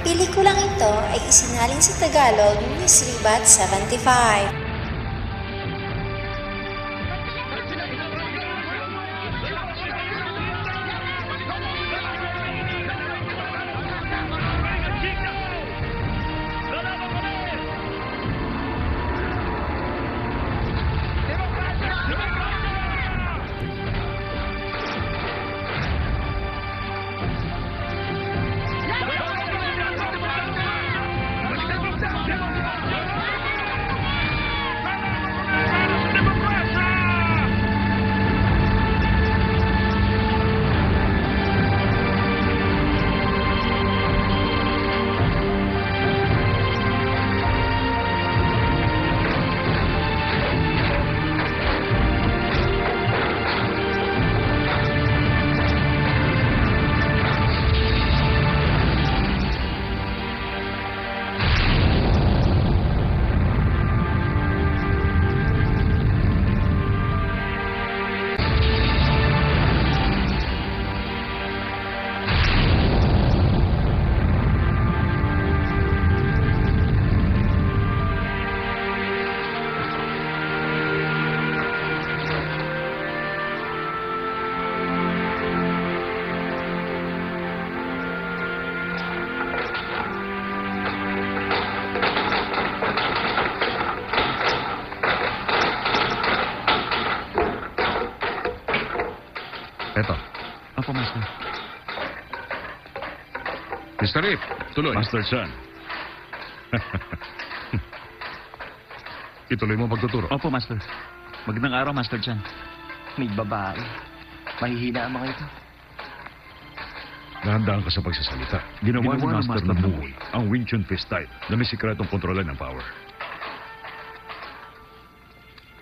Pelikulang ito ay isinalin sa Tagalog ni Sribat 75. Eto. Opo, Master. Mr. Rip, tuloy. Master Chan. Ituloy mo pagtuturo. Opo, Master. Magandang araw, Master Chan. May babae. Mahihina ang mga ito. Dahan-dahan ka sa pagsasalita. Ginawa ni Master Namui ang Wing Chun Fist type na may sikretong kontrolan ng power.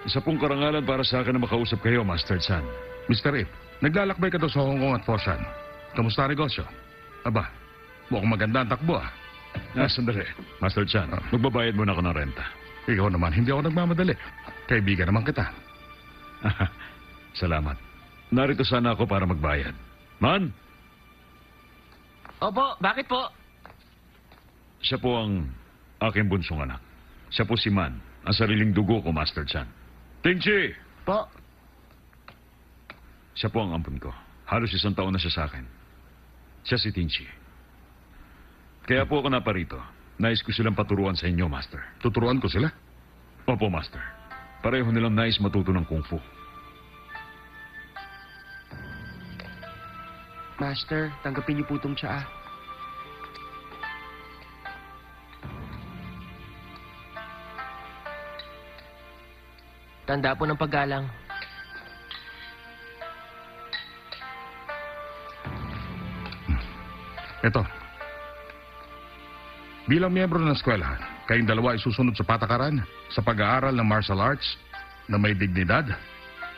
Isa pong karangalan para sa akin na makausap kayo, Master Chan. Mr. Rip, naglalakbay ka daw sa Hong Kong at Foshan. Kamusta ang negosyo? Aba, mukhang maganda ang takbo ah. Sandali. Master Chan, magbabayad muna ako ng renta. Ikaw naman, hindi ako nagmamadali. Kaibigan naman kita. Salamat. Narito sana ako para magbayad. Man, Opo, bakit po? siya po ang aking bunsong anak. Siya po si Man, ang sariling dugo ko, Master Chan. Tingchi! Po? Siya po ang ampun ko. Halos 1 taon na siya sa akin. Siya si Tingchi. Kaya po ako naparito. Nais ko silang paturuan sa inyo, Master. Tuturuan ko sila. Opo, Master. Pareho nilang nais matuto ng Kung Fu. Master, tanggapin niyo po itong tsaa. Tanda po ng paggalang. Eto. Bilang miyembro ng eskwelahan, kayong dalawa ay susunod sa patakaran sa pag-aaral ng martial arts na may dignidad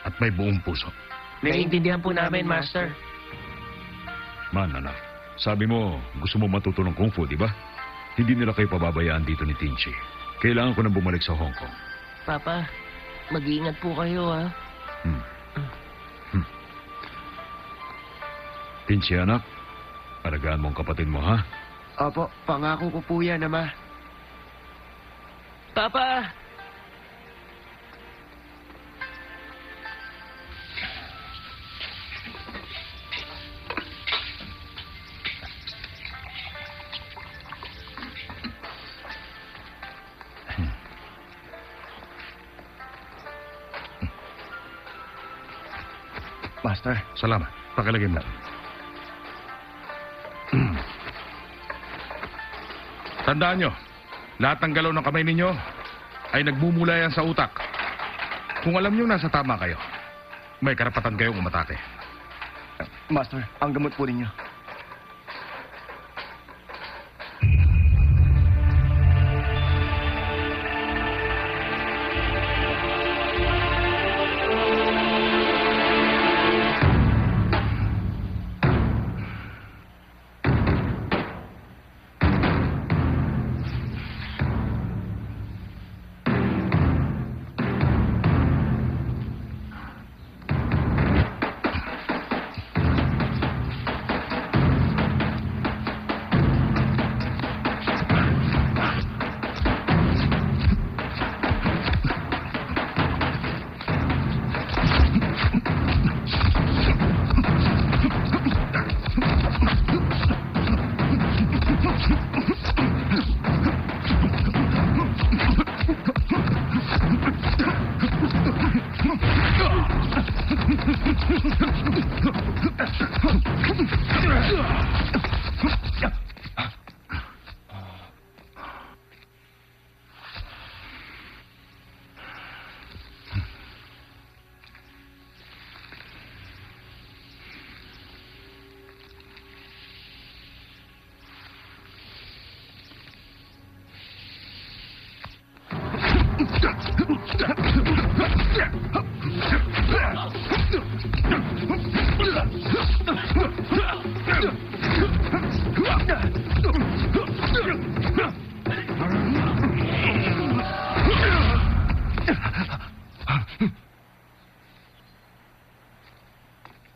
at may buong puso. Naiintindihan po namin, Master. Man, anak. Sabi mo, gusto mo matuto ng Kung Fu, di ba? Hindi nila kayo pababayaan dito ni Tingchi. Kailangan ko nang bumalik sa Hong Kong. Papa, mag-iingat po kayo, ha? Tingchi, anak. Alagaan mo ang kapatid mo, ha? Opo, pangako ko po yan, Ama. Papa! Master, salamat. Pakilagay mo. Tandaan nyo, lahat ng galaw ng kamay ninyo ay nagmumula yan sa utak. Kung alam nyo nasa tama kayo, may karapatan kayong umatake. Master, ang gamot po ninyo.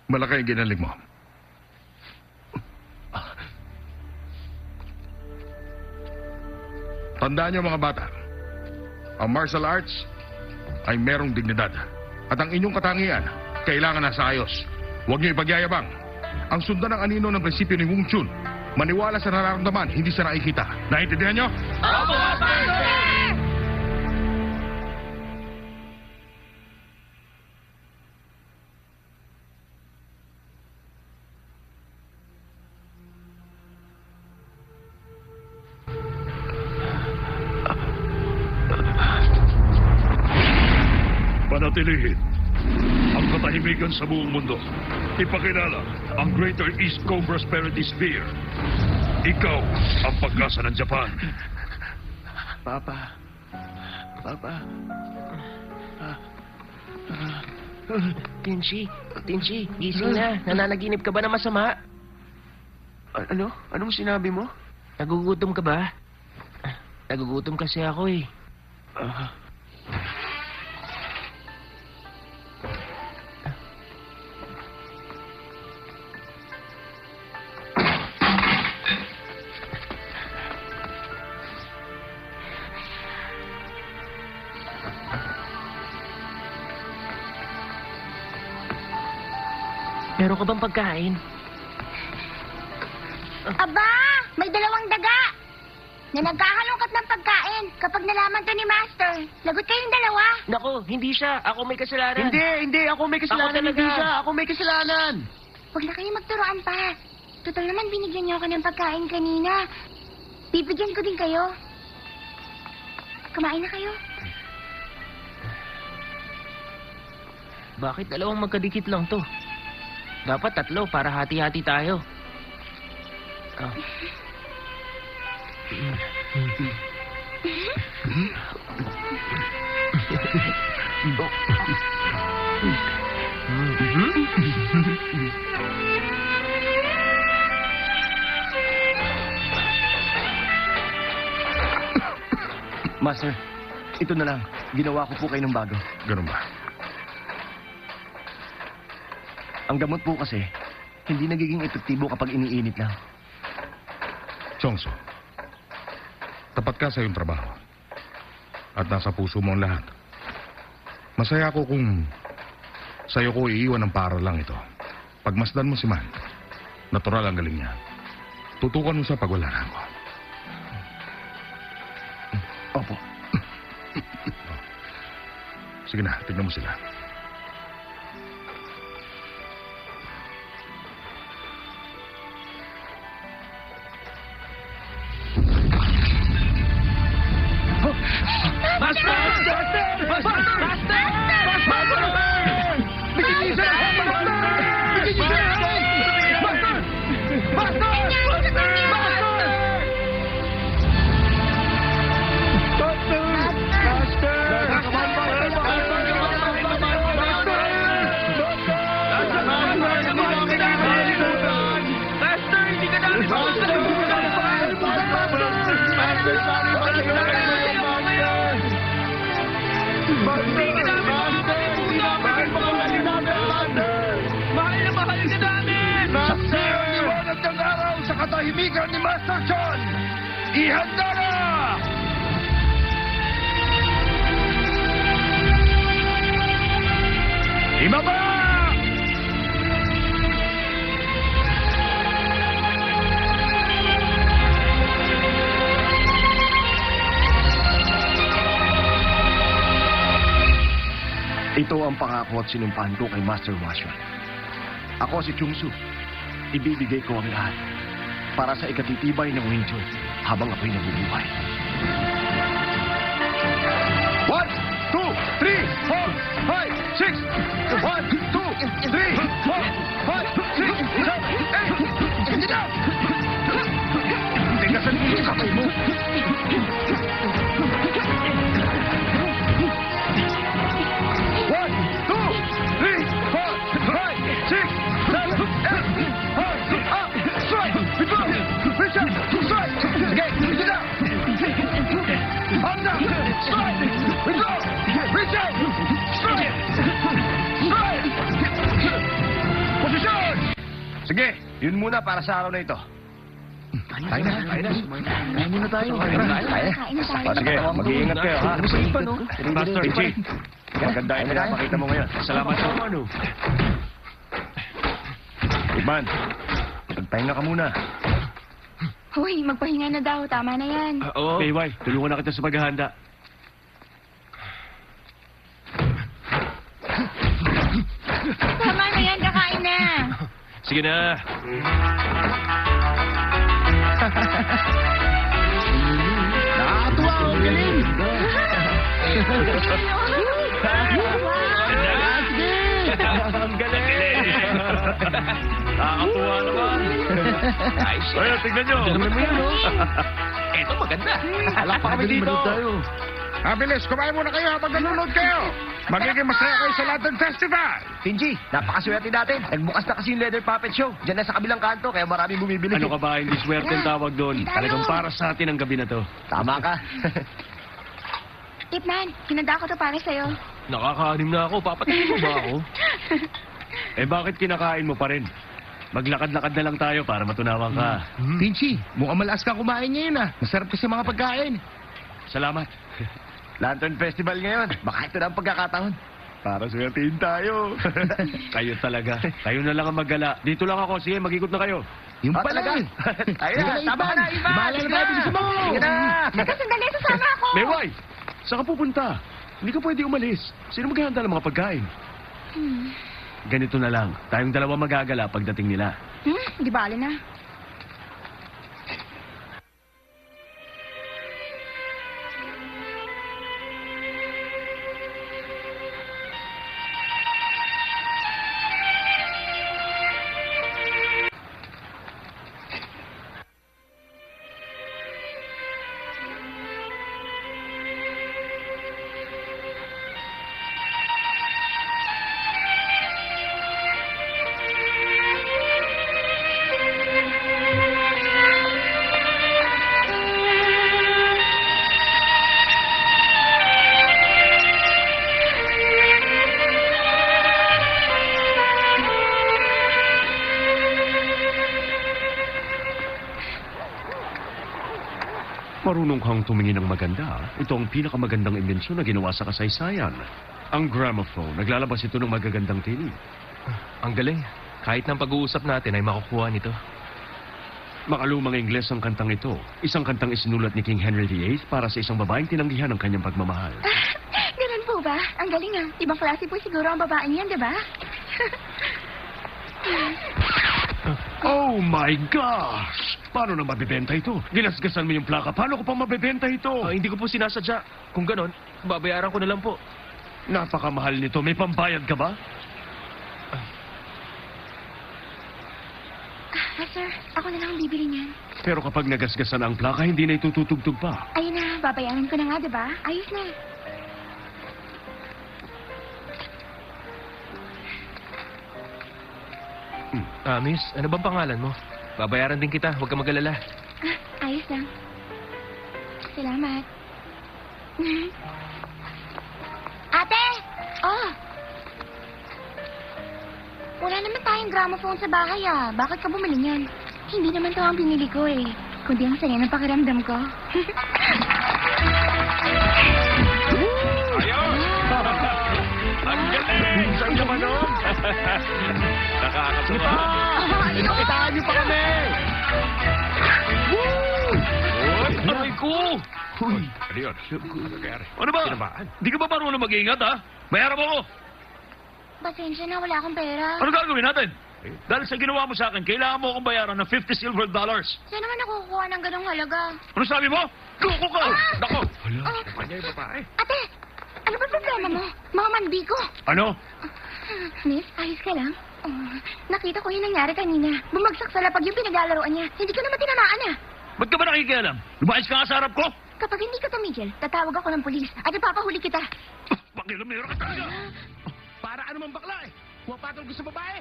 Malaki ang ginaling mo. Tandaan niyo mga bata, ang martial arts ay merong dignidad. At ang inyong katangian, kailangan nasa ayos. Huwag niyo ipagyayabang. Ang sundan ng anino ng prinsipyo ni Wing Chun, maniwala sa nararamdaman, hindi sa nakikita. Naintindihan niyo? Opo, Master! Panatilihin ang katahimikan sa buong mundo. Ipakilala ang Greater East Coast Prosperity Sphere. Ikaw ang pag-asa ng Japan. Papa. Tinchi, gising na. Nananaginip ka ba na masama? Ano? Anong sinabi mo? Nagugutom ka ba? Nagugutom kasi ako eh. Meron ka bang pagkain? Aba, may dalawang daga na nagkahalungkat ng pagkain kapag nalaman to ni Master. Lagot kayong dalawa. Nako, hindi siya. Ako may kasalanan. Hindi. Ako may kasalanan. Ako talaga. Hindi siya. Ako may kasalanan. Huwag na kayo magturoan pa. Total naman binigyan niyo ako ng pagkain kanina. Bibigyan ko din kayo. Kumain na kayo. Bakit dalawang magkadikit lang to? Dapat tatlo para hati-hati tayo. Ah. Master, ito na lang. Ginawa ko po kayo ng bago. Ganun ba? Ang gamot po kasi, hindi nagiging epektibo kapag iniinit lang. Chongso, tapat ka sa iyong trabaho. At nasa puso mo ang lahat. Masaya ako kung sa'yo ko iiwan ng para lang ito. Pagmasdan mo si Man, natural ang galing niya. Tutukan mo siya pag wala na ako. Opo. Sige na, tignan mo sila. Katahimikan ni Master John! Ihanda na! Ibaba! Ito ang pangako at sinumpahan ko kay Master Washington. Ako si Chungsu. Ibibigay ko ang lahat para sa ikatitibay ng Wing Chun habang ako'y nabubuhay. 1, 2, 3, 4, 5, 6. 1, 2, 3, 4, 5, 6, 7, 8. Hindi na! Tigasan mo yung kamay mo. 1, 2, 3, 4, 5, 6, 7, 8. Up! Strike! Reverse! Reach out! Strike! Sige! Reach it out! Up down! Strike! Reverse! Reach out! Strike! Strike! Posisyon! Sige, yun muna para sa araw na ito. Tayo na. Kain muna tayo. Kain na tayo. Sige, mag-iingat kayo, ha? Ano sa ipa, no? Master Ichi, maganda yung pinapakita mo ngayon. Salamat sa ano. Iban, magpahinga ka muna. Hoy, magpahinga na daw. Tama na yan. Oo. Bayway, tulungan na kita sa paghahanda. Tama na yan. Kakain na. Sige na. Nakakatuwa, ang galing! Ang galing! Nakakatuwa naman. Ayos Ay, tignan nyo. Tignan mo yan, no? Eto, maganda. Alak pa kami dito! Bilis, kumain muna kayo habang nanonood kayo. Magiging masaya kayo sa Lantern Festival. Tinji, napakaswerte natin. Nagbukas na kasi yung leather puppet show. Diyan na sa kabilang kanto, kaya maraming bumibili. Ano ka ba? Hindi swerte ang tawag doon. Talagang para sa atin ang gabi na to. Tama ka. Tipman, hinanda ko to para sa'yo. Nakakaanim na ako. Papatayin mo ba ako? Eh bakit kinakain mo pa rin? Maglakad-lakad na lang tayo para matunawan ka. Pinchi, mukhang malakas ka kumain ngayon ah. Masarap kasi mga pagkain. Salamat. Lantern Festival ngayon. Baka ito na ang pagkakataon. Para swertihin tayo. Kayo talaga. Kayo na lang ang maggala. Dito lang ako. Sige, mag-ikot na kayo. Yung Ah, pala. talaga? Ayun na, tama na, Ivan! Bahala na tayo, bilisan mo! Sige na! Teka, sandali. Sasama ako. Meway! Saan ka pupunta? Hindi ka pwede umalis. Sino maghahanda ng mga pagkain? Ganito na lang. Tayong dalawa magagala pagdating nila. Di bali na. Marunong kang tumingin ng maganda. Ito ang pinakamagandang imbensyon na ginawa sa kasaysayan. Ang gramophone. Naglalabas ito ng magagandang tinig. Ang galing. Kahit ng pag-uusap natin ay makukuha nito. Makalumang Ingles ang kantang ito. Isang kantang isinulat ni King Henry VIII para sa isang babaeng tinanggihan ng kanyang pagmamahal. Ganun po ba? Ang galing ah. Ibang klase po siguro ang babaeng yan, di ba? Oh my gosh! Paano na mabibenta ito? Ginasgasan mo yung plaka. Paano ko pa mabibenta ito? Hindi ko po sinasadya. Kung ganon, babayaran ko na lang po. Napakamahal nito. May pambayad ka ba? Sir, ako na lang ang bibili niyan. Pero kapag nagasgasan ang plaka, hindi na itututugtog pa. Ayun na, babayaran ko na nga, di ba? Ayos na. Miss, ano bang pangalan mo? Babayaran din kita. Huwag ka mag-alala. Ayos lang. Salamat. Ate! Oh! Wala naman tayong gramophone sa bahay ah. Bakit ka bumili niyan? Hindi naman to ang binili ko eh. Kundi ang saya ng pakiramdam ko. Ang galing! Saan naman nun? Nakakatuwa. Inukitaan niyo pa kami! Uy! Aray ko! Uy! Ano yun? Ano ba? Di ka ba marunong mag-iingat, ha? Bayaran mo ako! Pasensya na, wala akong pera. Ano gagawin natin? Dahil sa ginawa mo sa akin, kailangan mo akong bayaran ng 50 silver dollars. Saan naman ako kukuha ng ganong halaga? Ano sabi mo? Loko ka! Nako! Ate, ano ba problema mo? Mga mandiko. Ano? Miss, ayos ka lang? Nakita ko yung nangyari kanina. Bumagsak sa lapag yung pinaglalaroan niya. Hindi ka naman tinamaan ah. Ba't ka ba nakikialam? Lumayas ka nga sa harap ko? Kapag hindi ka tumigil, tatawag ako ng pulis at ipapahuli kita. Pakilamero ka talaga! Para ano mang bakla eh. Pumapatol ko sa babae.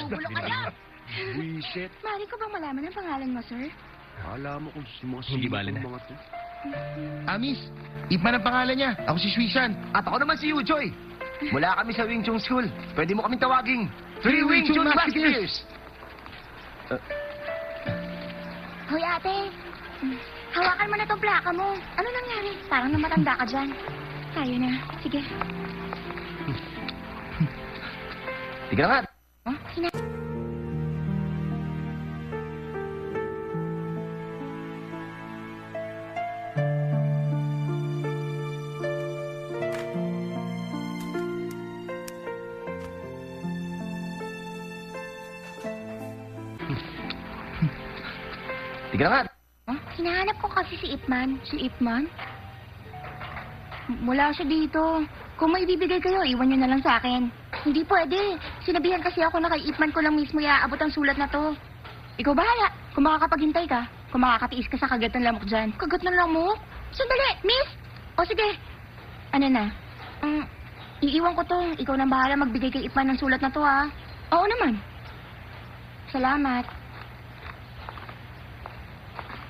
Bubulok kayo. Buisit. Maaari ko bang malaman ang pangalan mo, sir? Alam mo kung Hindi bale na. mga to. Miss, Ipman ang pangalan niya. Ako si Swishan. At ako naman si Ujoy. Mula kami sa Wing Chun School. Pwede mo kaming tawaging Three Wing Chun Musketeers. Hoy, ate. Hawakan mo na tong plaka mo. Ano nangyari? Parang namatanda ka dyan. Tayo na. Sige. Sige na nga. Oh, Sige na nga. Oh, hinahanap ko kasi si Ipman. Si Ipman? Wala siya dito. Kung may bibigay kayo, iwan nyo na lang sa akin. Hindi pwede. Sinabihan kasi ako na kay Ipman ko lang mismo iaabot ang sulat na to. Ikaw bahala. Kung makakapaghintay ka, kung makakatiis ka sa kagat ng lamok dyan. Kagat ng lamok? Sandali, miss! O sige. Ano na? Iiwan ko to. Ikaw nang bahala magbigay kay Ipman ng sulat na to, ha? Oo naman. Salamat.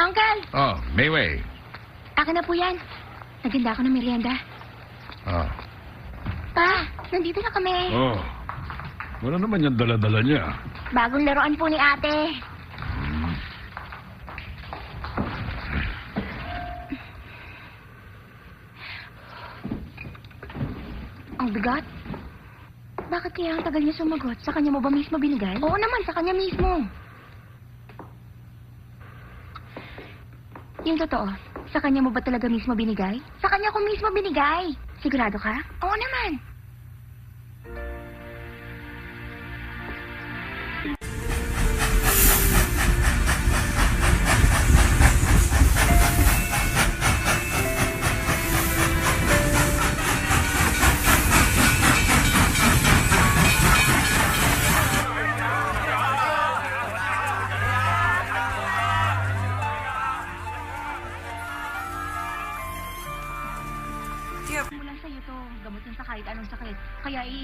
Uncle! Oh, Mayway. Akin na po yan. Naganda ako ng merienda. Oh. Pa, nandito na kami. Oh. Wala naman yung dala-dala niya. Bagong laruan po ni ate. Ang bigat. Bakit kaya ang tagal niya sumagot? Sa kanya mo ba mismo binigay? Oo naman, sa kanya mismo. Yung totoo, sa kanya mo ba talaga mismo binigay? Sa kanya ko mismo binigay. Sigurado ka? Oo naman.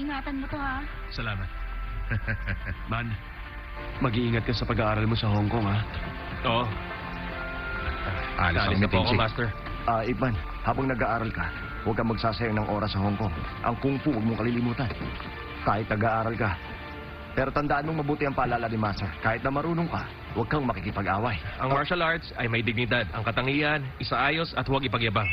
Ingatan mo to, ha? Salamat. Man, mag-iingat ka sa pag-aaral mo sa Hong Kong, ha? Oo. Alis ang Alis na po ako, meeting, Master. Ivan, habang nag-aaral ka, huwag kang magsasayang ng oras sa Hong Kong. Ang Kung Fu, huwag mong kalilimutan. Kahit nag-aaral ka. Pero tandaan mong mabuti ang paalala ni Master. Kahit na marunong ka, huwag kang makikipag-away. Ang martial arts ay may dignidad. Ang katangian, isaayos at huwag ipagyabang.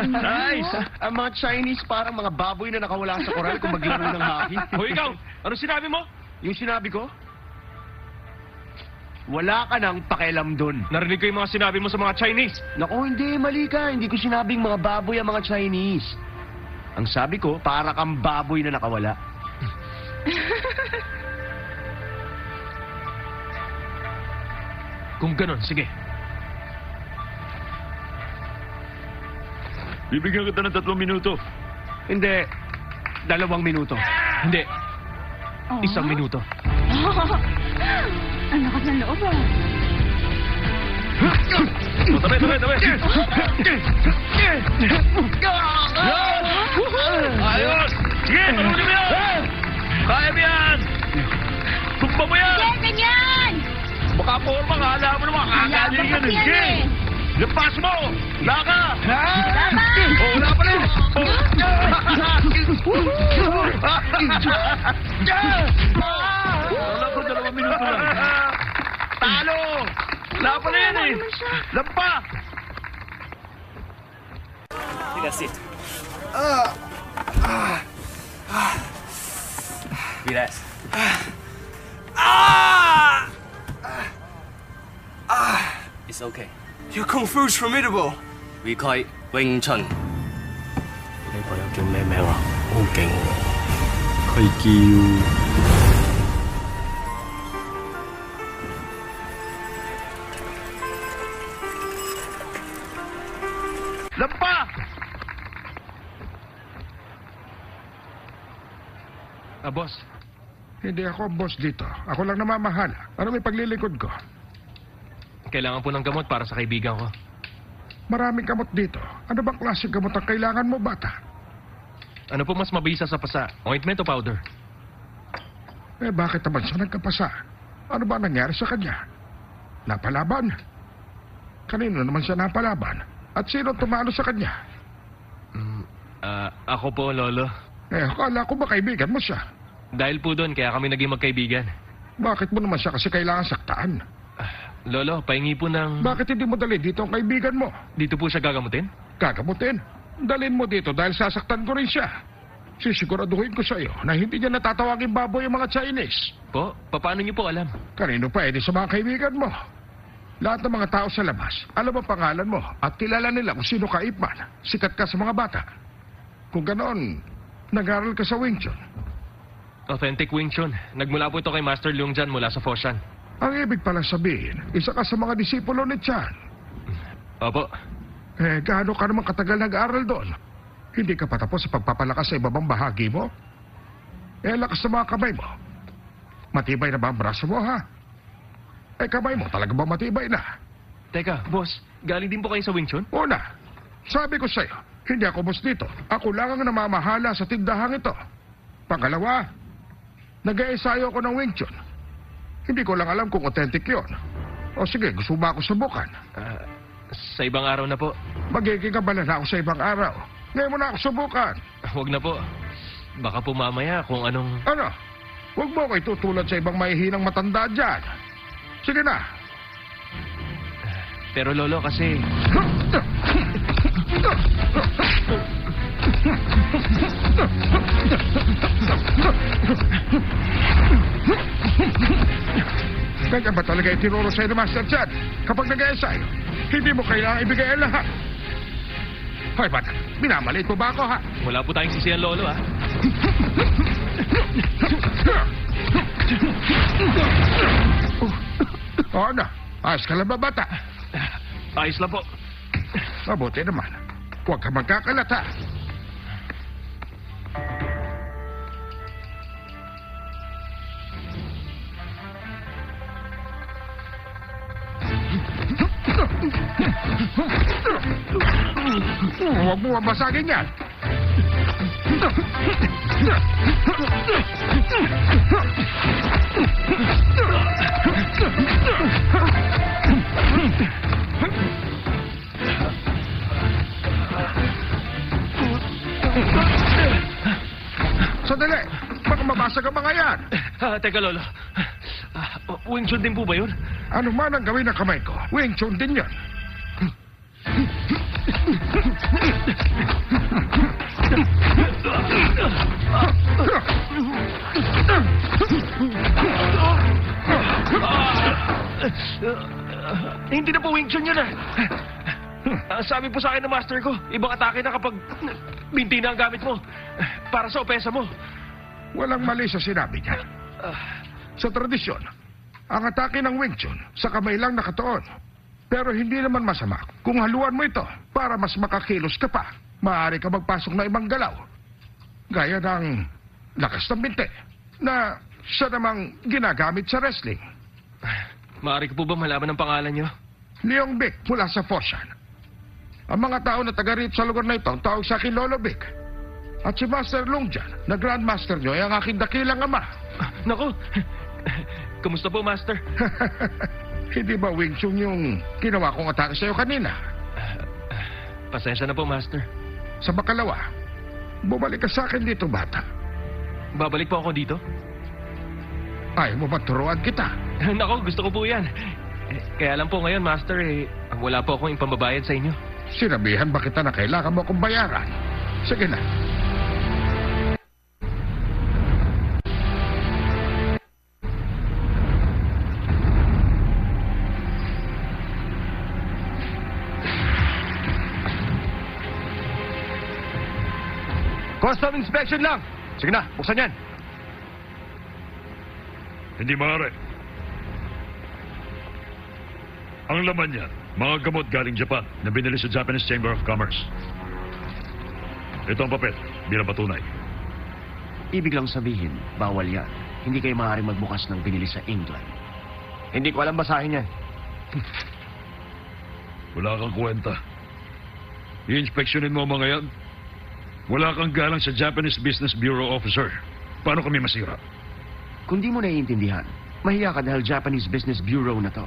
Nice! Ang mga Chinese parang mga baboy na nakawala sa koral kung maglaro ng hockey. Hoy, ikaw! Ano sinabi mo? Yung sinabi ko? Wala ka nang pakialam dun. Narinig ko yung mga sinabi mo sa mga Chinese. Naku, hindi, mali ka. Hindi ko sinabing mga baboy ang mga Chinese. Ang sabi ko, para kang baboy na nakawala. Kung ganun, sige. Bibigyan kita ng 3 minuto. Hindi, 2 minuto. Hindi. Oh. 1 minuto. Ang lakas ng loob, ah. Tabi! Ayos! Sige, tuloy mo yan! Kaya mo yan! Tumba mo yan! Sige, ganyan! Baka forma ka, alam mo naman, kagaling yan eh. Sige! Lapas mo! Laka! Laban! Oh, wala pa rin! Wala ko 2 minuto lang. Talo! Wala pa rin eh! Lampa! That's it. Relax. It's okay. Your kung fu's formidable. We call it Wing Chun. 呢個又叫咩名啊？好勁喎！佢叫Lampa! Boss. Hindi ako ang boss dito. Ako lang namamahala. Ano may paglilingkod ko? Kailangan po ng gamot para sa kaibigan ko. Maraming gamot dito. Ano bang klaseng gamot ang kailangan mo, bata? Ano po mas mabisa sa pasa? Ointment o powder? Eh, bakit naman siya nagkapasa? Ano ba nangyari sa kanya? Napalaban? Kanino naman siya napalaban? At sino tumalo sa kanya? Ako po, Lolo. Eh, akala ko ba kaibigan mo siya? Dahil po doon, kaya kami naging magkaibigan. Bakit mo naman siya kasi kailangan saktan? Lolo, pahingi po ng... Bakit hindi mo dali dito ang kaibigan mo? Dito po siya gagamutin? Gagamutin. Dalhin mo dito dahil sasaktan ko rin siya. Sisiguraduhin ko sa iyo na hindi niya natatawagin baboy ang mga Chinese. Po, paano niyo po alam? Kanino pa, edi sa mga kaibigan mo. Lahat ng mga tao sa labas, alam ang pangalan mo at kilala nila kung sino ka, Ip Man. Sikat ka sa mga bata. Kung ganoon, nag-aral ka sa Wing Chun. Authentic Wing Chun. Nagmula po ito kay Master Leung Jan mula sa Foshan. Ang ibig pala sabihin, isa ka sa mga disipulo ni Chan. Opo. Gaano ka naman katagal nag-aral doon? Hindi ka patapos sa pagpapalakas sa ibabang bahagi mo? Lakas sa mga kamay mo. Matibay na ba ang braso mo, ha? Kamay mo talaga ba matibay na? Teka, boss, galing din po kayo sa Wing Chun? Una, sabi ko sa'yo, hindi ako boss dito. Ako lang ang namamahala sa tindahang ito. Pangalawa, nag-eensayo ako ng Wing Chun. Hindi ko lang alam kung authentic yun. O sige, gusto ba ako subukan? Sa ibang araw na po. Magiging kabala na ako sa ibang araw. Ngayon mo na ako subukan. Huwag na po. Baka po mamaya kung anong... Ano? Huwag mo ko itutulad sa ibang mahihinang matanda dyan. Sige na. Pero Lolo, kasi... Ganyan ba talaga itinuro sa'yo ni Master Chan? Kapag nag-ensayo, hindi mo kailangan ibigay ang lahat. Hoy, bata, minamalit mo ba ako, ha? Wala po tayong sisiyan, Lolo, ha? Oo na, ayos ka lang ba, bata? Ayos lang po. Mabuti naman. Huwag ka magkakalat, ha? Huwag mo mabasagin yan. Sandali! Baka mabasag ang mga yan. Teka, Lolo. Wing Chun din po ba yun? Ano man ang gawin ng kamay ko, Wing Chun din yan. Hindi na po Wing Chun yun, sabi po sa akin ng master ko, ibang atake na kapag binti na ang gamit mo. Para sa opesa mo. Walang mali sa sinabi niya. Sa tradisyon, ang atake ng Wing Chun sa kamay lang nakatuon. Pero hindi naman masama kung haluan mo ito para mas makakilos ka pa. Maaari ka magpasok ng ibang galaw. Gaya ng lakas ng binti na siya namang ginagamit sa wrestling. Maaari ko po ba malaman ang pangalan niyo? Leong Bic mula sa Foshan. Ang mga tao na taga-rito sa lugar na ito ang tawag sa akin Lolo Bic. At si Master Leung Jan, na Grandmaster niyo, ay ang aking dakilang ama. Naku, kamusta po, Master? Hindi ba Wing Chun yung ginawa kong atake sa'yo kanina? Pasensya na po, Master. Sa bakalawa, bumalik ka sa akin dito, bata. Babalik po ako dito? Ayaw mo ba turuan kita? Naku, gusto ko po yan. Kaya lang po ngayon, Master, wala po akong ipambabayad sa inyo. Sinabihan ba kita na kailangan mo akong bayaran? Sige na. Custom inspection lang. Sige na, buksan yan. Hindi maaari. Ang laman niya, mga gamot galing Japan na binili sa Japanese Chamber of Commerce. Ito ang papel bilang patunay. Ibig lang sabihin, bawal yan. Hindi kayo maaaring magbukas ng binili sa England. Hindi ko alam basahin yan. Wala kang kwenta. I-inspeksyonin mo ang mga yan. Wala kang galang sa Japanese Business Bureau officer. Paano kami masira? Kung di mo naiintindihan, mahiya ka dahil Japanese Business Bureau na to.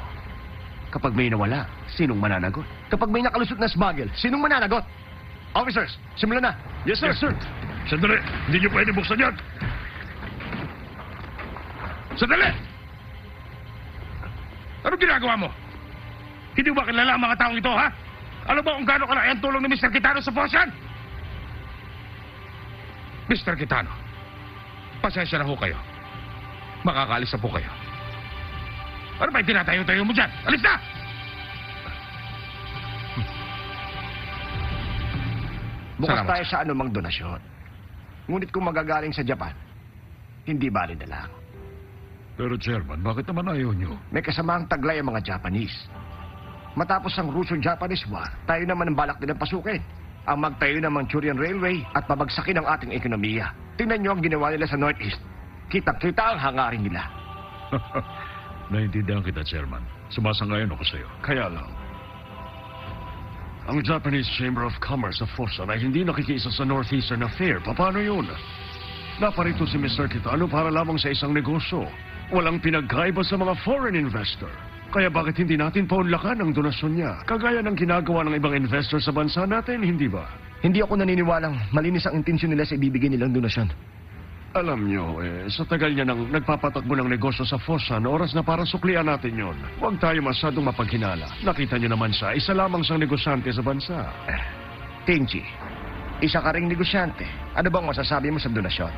Kapag may nawala, sinong mananagot? Kapag may nakalusot na smuggle, sinong mananagot? Officers, simulan na. Yes, sir. Sandali, hindi niyo pwede buksan yan. Sandali! Anong ginagawa mo? Hindi ba kilala ang mga taong ito, ha? Alam mo kung gaano kalaki ang tulong ni Mr. Kitano sa Fosyan? Mr. Kitano, pasensya na ho kayo. Makakaalis na po kayo. Ano ba yung tinatayo-tayo mo dyan? Alis na! Bukas Salamat, tayo sa anumang donasyon. Ngunit kung magagaling sa Japan, hindi bali na lang. Pero Chairman, bakit naman ayaw nyo? May kasamaang taglay ang mga Japanese. Matapos ang Russo-Japanese War, tayo naman ang balak nilang pasukin. Ang magtayo ng Manchurian Railway at pabagsakin ang ating ekonomiya. Tingnan nyo ang ginawa nila sa Northeast. Kitang-kita ang hangarin nila. Naintindihan kita, Chairman. Sumasangayon ako sa'yo. Kaya lang, ang Japanese Chamber of Commerce sa Fosan ay hindi nakikiisa sa Northeastern Affair. Paano yun? Naparito si Mr. Kitano para lamang sa isang negosyo. Walang pinagkaiba sa mga foreign investor. Kaya bakit hindi natin paunlakan ang donasyon niya? Kagaya ng ginagawa ng ibang investor sa bansa natin, hindi ba? Hindi ako naniniwalang malinis ang intensyon nila sa ibibigay nilang donasyon. Alam nyo, sa tagal niya nang nagpapatakbo ng negosyo sa Fosan, oras na para suklian natin yon. Huwag tayo masyadong mapaghinala. Nakita niyo naman siya, isa lamang siyang negosyante sa bansa. Tenchi, isa ka ring negosyante. Ano bang masasabi mo sa donasyon?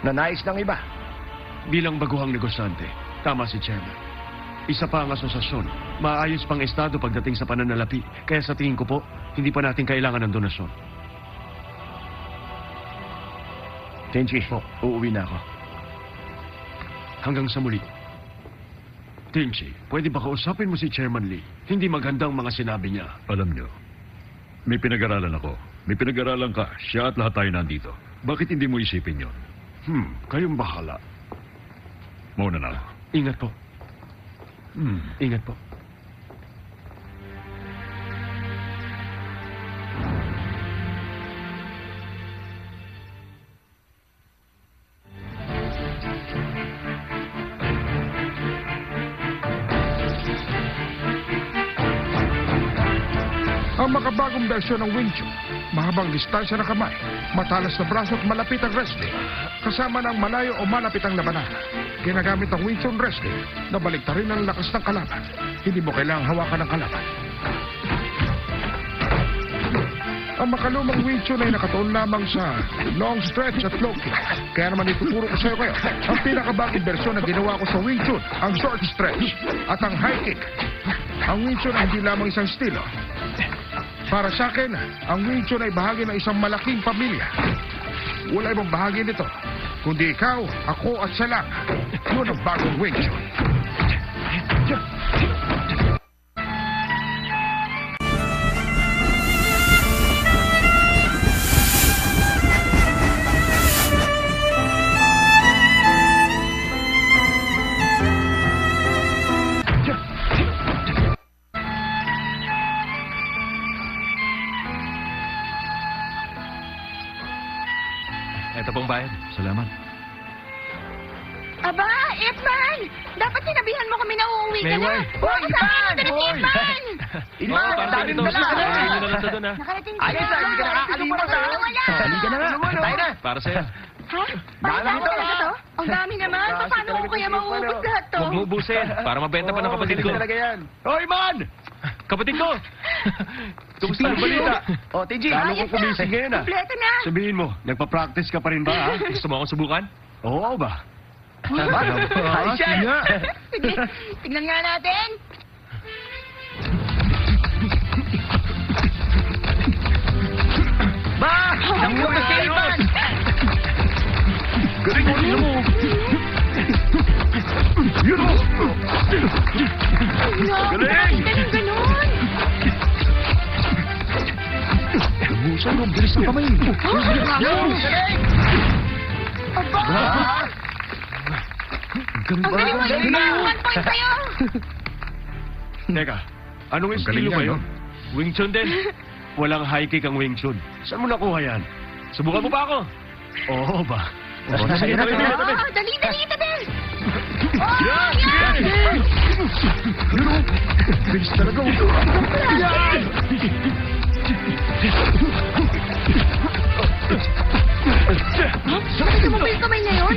Nanais ng iba. Bilang baguhang negosyante, tama si Chairman. Isa pa ang asosasyon. Maayos pang estado pagdating sa pananalapi. Kaya sa tingin ko po, hindi pa natin kailangan ng donasyon. Tenchi, uuwi na ako. Hanggang sa muli. Tenchi, pwede ba kausapin mo si Chairman Lee? Hindi magandang mga sinabi niya. Alam niyo, may pinag-aralan ako. May pinag-aralan ka. Siya at lahat tayo nandito. Bakit hindi mo isipin yon? Kayong bahala. Mauna na ako. Ingat po. Ingat po. Ang makabagong bersyon ng Wing Chun, mahabang distansya ng kamay, matalas na braso at malapit ang wrestling, kasama ng malayo o malapit ang labanan. Ginagamit ang Wing Chun wrestling na baliktarin ang lakas ng kalaban. Hindi mo kailangang hawakan ng kalaban. Ang makalumang Wing Chun ay nakatuon lamang sa long stretch at low kick. Kaya naman ituturo ko sa iyo kayo ang pinakabagong bersyon na ginawa ko sa Wing Chun, ang short stretch at ang high kick. Ang Wing Chun ay hindi lamang isang estilo. Para sa akin, ang Wing Chun ay bahagi ng isang malaking pamilya. Wala ibang bahagi nito, kundi ikaw, ako at siya lang. Yun ang bagong Wing Chun. Ito pong bayad. Salamat. Aba, Itman! Dapat sinabihan mo kami na uuwi ka na. Mayway! Hoy, Itman! Itman! Oo, parang dito. Hindi na lang ito doon, ha? Nakarating ka Ayos, hindi ka nakakalimot, ha? Wala! Halika na nga. Tayo na. Para sa'yo. Ha? Para sa talaga to? Ang dami naman. Paano ko kaya mauubos lahat to? Huwag mo ubusin. Para mabenta pa ng kapatid ko. Talaga yan. Hoy, man! Kapatid ko! Kumusta ang balita? O, Tenchi. Lalo kong kumising ngayon, ah. Kompleto na. Sabihin mo, nagpa-practice ka pa rin ba, ha? Gusto mo akong subukan? Oo ba? Ayos yan. Sige, tignan nga natin. Ba! Nakuha si Itman! Galing mo, tingnan mo. Yun mo! Galing! Ganun! Busan mo, bilis ng kamay. Galing! Aba! Galing Ang galing mo yun na! 1 point sa'yo! Teka, anong Ang galing estilo niya, ba yun? Wing Chun din. Walang high kick ang Wing Chun. Saan mo nakuha yan? Subukan mo pa ako. Oo ba? Oo, sige na, sige na. Oh, dali, Tabel! Oh, Yan! yan! Bilis talaga. Yan! Nakita mo ba yung kamay na yun?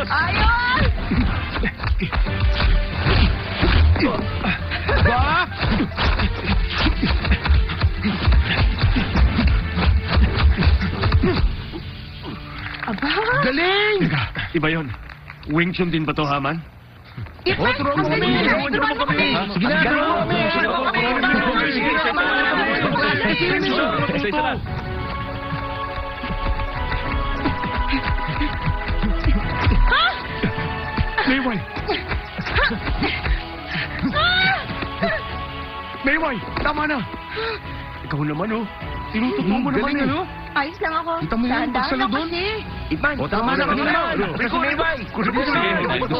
Ayos! Ayos! Ba? Aba! Galing! Teka, iba yun. Wing Chun din ba to, Haman? Ipman, turuan mo kami! turuan mo kami! Sige na, turuan mo kami! Isa-isa lang. Mayway! Mayway! Tama na! Ikaw naman, oh. Tinutupo mo naman, eh. Ayos lang ako. Kita mo yun, Dahan-dahan pagsalo lang doon. kasi. Ipan, tama na kami na! Kasi Mayway! Gusto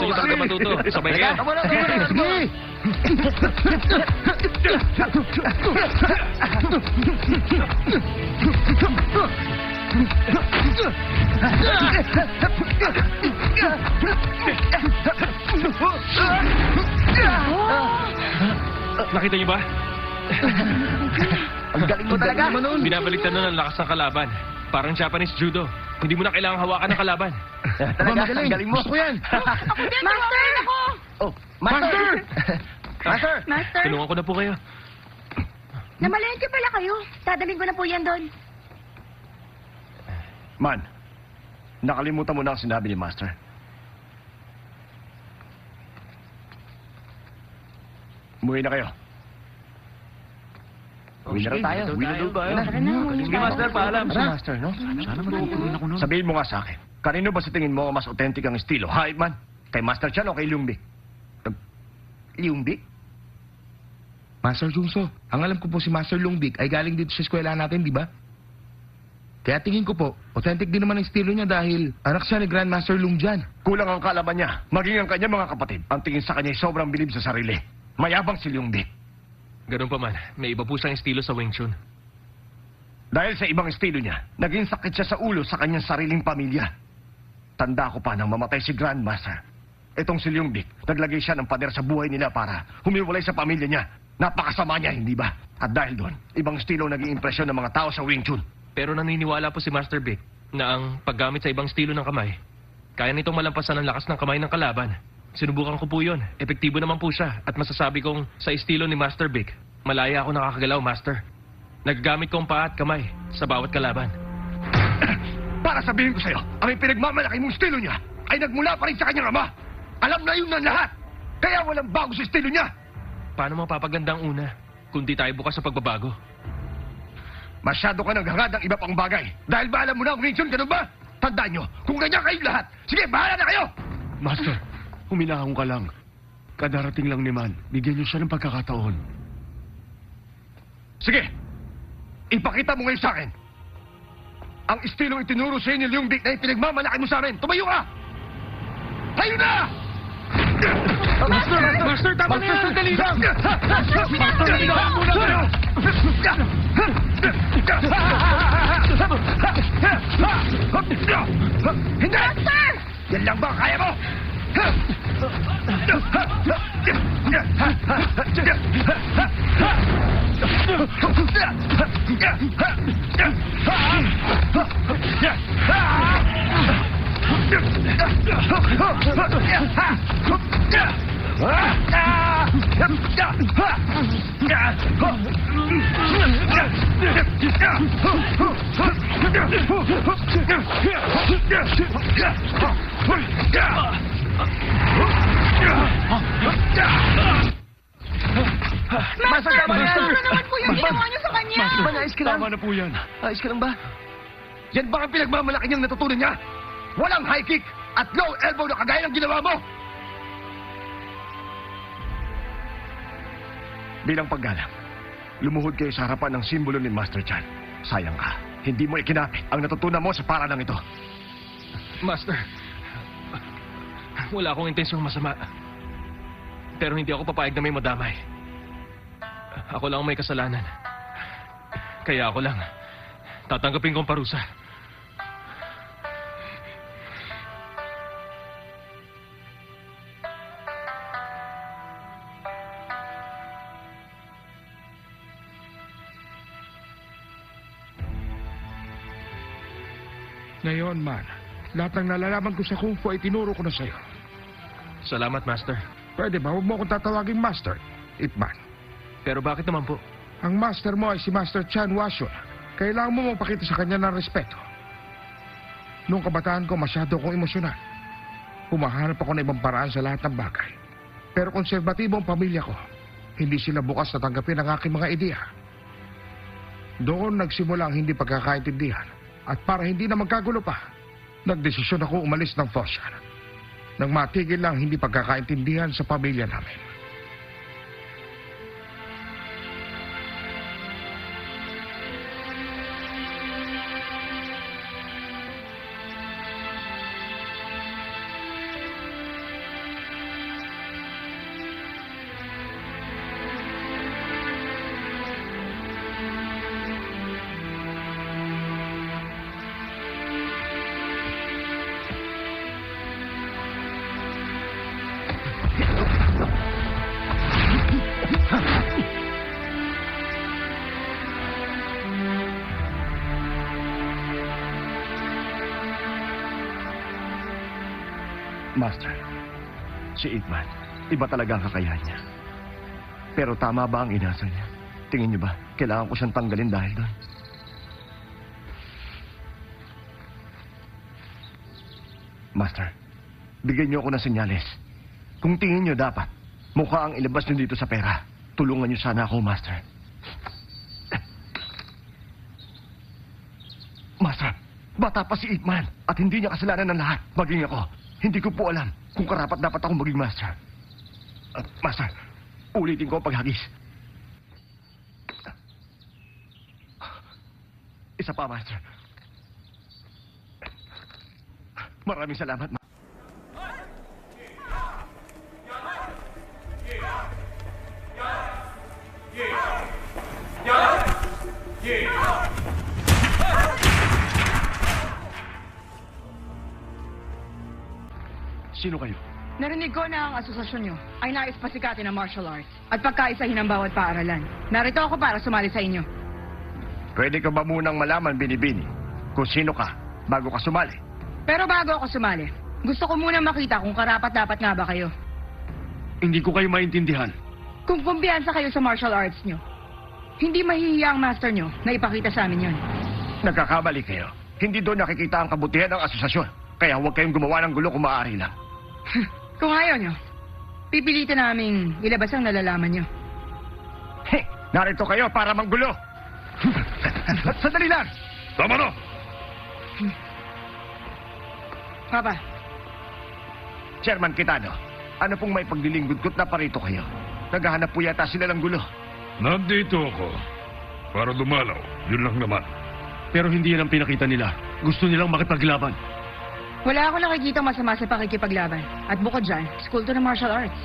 niyo talaga matuto. Sabay kayo. Tama na! Sige! Nakita niyo ba? Ang galing mo talaga. Binabaliktad na ng lakas ng kalaban. Parang Japanese judo. Hindi mo na kailangang hawakan ng kalaban. Talaga, ang galing mo. Gusto yan. Ako din, Master! Ako! Oh, Master! Master! Master! Tulungan ko na po kayo. Namalengke pala kayo. Dadalhin ko na po yan doon. Man, nakalimutan mo na ang sinabi ni Master. Umuwi na kayo. Uwi na tayo. Uwi na tayo. Tara na, Sige, Master, paalam. Master, no? Sana matutunan ako nun. Sabihin mo nga sa akin, kanino ba sa tingin mo ang mas authentic ang estilo? Ha, Man? Kay Master Chan o kay Liumbi? Liumbi? Master Junso, ang alam ko po si Master Lungbik ay galing dito sa eskwela natin, di ba? Kaya tingin ko po, authentic din naman ang estilo niya dahil anak siya ni Grandmaster Lungjan. Kulang ang kalaban niya. Maging ang kanyang mga kapatid. Ang tingin sa kanya ay sobrang bilib sa sarili. Mayabang si Liumbi. Ganun pa man, may iba po siyang estilo sa Wing Chun. Dahil sa ibang estilo niya, naging sakit siya sa ulo sa kanyang sariling pamilya. Tanda ko pa nang mamatay si Grandmaster. Itong si Liumbi, naglagay siya ng pader sa buhay nila para humiwalay sa pamilya niya. Napakasama niya, hindi ba? At dahil doon, ibang estilo naging impresyon ng mga tao sa Wing Chun. Pero naniniwala po si Master Vic na ang paggamit sa ibang estilo ng kamay, kaya nitong malampasan ang lakas ng kamay ng kalaban. Sinubukan ko po yun. Epektibo naman po siya. At masasabi kong sa estilo ni Master Vic, malaya ako nakakagalaw, Master. Naggamit ko ang paa at kamay sa bawat kalaban. Para sabihin ko sa'yo, ang pinagmamalaki mong estilo niya ay nagmula pa rin sa kanyang ama. Alam na yun ng lahat. Kaya walang bago sa estilo niya. Paano mapapaganda ang una kung di tayo bukas sa pagbabago? Masyado ka naghangad ng iba pang bagay. Dahil ba alam mo na ang Wing Chun, ganun ba? Tandaan nyo, kung ganyan kayong lahat, sige, bahala na kayo! Master, huminahon ka lang. Kadarating lang ni Man. Bigyan niyo siya ng pagkakataon. Sige, ipakita mo ngayon sa akin. Ang estilong itinuro sa inyo yung Vic na pinagmamalaki mo sa amin. Tumayo ka! Tayo na! Master, tama na yan! Sandali lang! Master, hinahan muna kayo! Hindi! Master! Yan lang ba ang kaya mo? Master, ano naman po yung ginawa niyo sa kanya? Ayos ka lang. Tama na po yan. Ayos ka lang ba? Yan ba ang pinagmamalaki niyang natutunan niya? Walang high kick at low elbow na kagaya ng ginawa mo! Bilang paggalang, lumuhod kayo sa harapan ng simbolo ni Master Chan. Sayang ka. Hindi mo ikinapit ang natutunan mo sa paralang ito. Master, wala akong intensyong masama. Pero hindi ako papayag na may madamay. Ako lang ang may kasalanan. Kaya ako lang tatanggapin kong parusa. Ngayon, Man, Lahat ng nalalaman ko sa Kung Fu ay tinuro ko na sa'yo. Salamat, Master. Pwede ba? Huwag mo akong tatawaging Master, Ip Man. Pero bakit naman po? Ang master mo ay si Master Chan Washun. Kailangan mo mapakita sa kanya ng respeto. Noong kabataan ko, masyado akong emosyonal. Humahanap ako ng ibang paraan sa lahat ng bagay. Pero konserbatibo ang pamilya ko. Hindi sila bukas na tanggapin ang aking mga ideya. Doon nagsimula ang hindi pagkakaintindihan. At para hindi na magkagulo pa, nagdesisyon ako umalis ng Foshan. Nang matigil lang hindi pagkakaintindihan sa pamilya namin. Master, si Ip Man, iba talaga ang kakayahan niya. Pero tama ba ang inasal niya? Tingin niyo ba, kailangan ko siyang tanggalin dahil doon? Master, bigyan niyo ako ng senyales. Kung tingin niyo dapat, mukha ang ilabas niyo dito sa pera. Tulungan niyo sana ako, Master. Master, bata pa si Ip Man at hindi niya kasalanan ng lahat, maging ako. Hindi ko po alam kung karapat dapat akong maging master. Master, ulitin ko ang paghagis. Isa pa, Master. Maraming salamat, Ma. Sino kayo? Narinig ko na ang asosasyon nyo ay nais pasikatin ng martial arts at pagkaisahin ang bawat paaralan. Narito ako para sumali sa inyo. Pwede ka ba munang malaman, Binibini, kung sino ka bago ka sumali? Pero bago ako sumali, gusto ko muna makita kung karapat-dapat nga ba kayo. Hindi ko kayo maintindihan. Kung kumpiyansa kayo sa martial arts nyo, hindi mahihiya ang master nyo na ipakita sa amin yun. Nagkakamali kayo. Hindi doon nakikita ang kabutihan ng asosasyon. Kaya huwag kayong gumawa ng gulo kung maaari lang. Kung ayaw nyo, pipilitin naming ilabas ang nalalaman nyo. Narito kayo para manggulo. Sandali lang! Tama na! Papa, Chairman Kitano, ano pong may pagdilinggot na parito kayo? Naghahanap po yata sila ng gulo. Nandito ako. Para dumalaw. Yun lang naman. Pero hindi yan ang pinakita nila. Gusto nilang makipaglaban. wala ako nakikita masama sa pakikipaglaban. At bukod dyan, school to ng martial arts.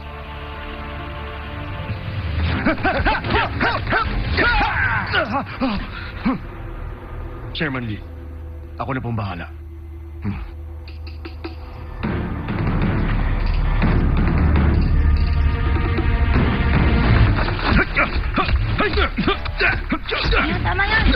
Chairman Lee, ako na pong bahala. Tama yan!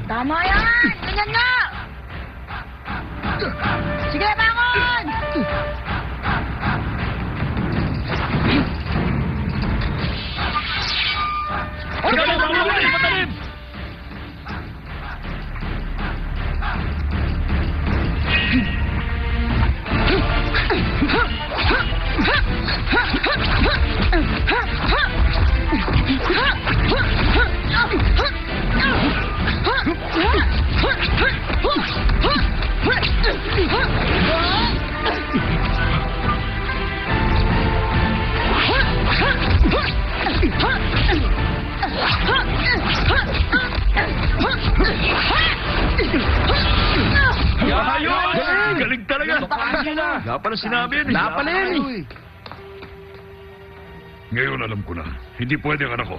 Tama yan! Ganyan na! Sige, bangon! Galing talaga! Wala pala sinabi yan. Wala pala yan eh. Ngayon alam ko na. Hindi pwede ang anak ko.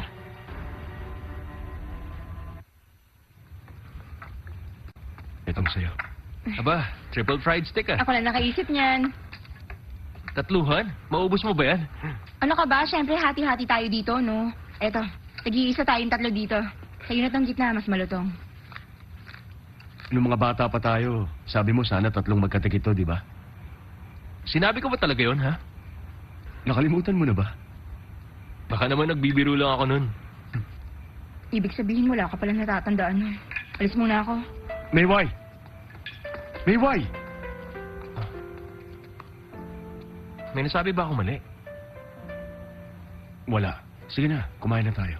Itong sa'yo. Aba, triple fried stick ah. Ako lang nakaisip niyan. Tatluhan? Maubos mo ba yan? Ano ka ba? Siyempre, hati-hati tayo dito, no? Eto, tag-iisa tayong tatlo dito. Sa'yo na tong gitna, mas malutong. Nung mga bata pa tayo, sabi mo sana 3 magkatikito, di ba? Sinabi ko ba talaga yon ha? Nakalimutan mo na ba? Baka naman nagbibiro lang ako nun. Ibig sabihin, wala ka palang natatandaan nun. Alis muna ako. Mayway! Mayway! May nasabi ba ako mali? Wala. Sige na, kumain na tayo.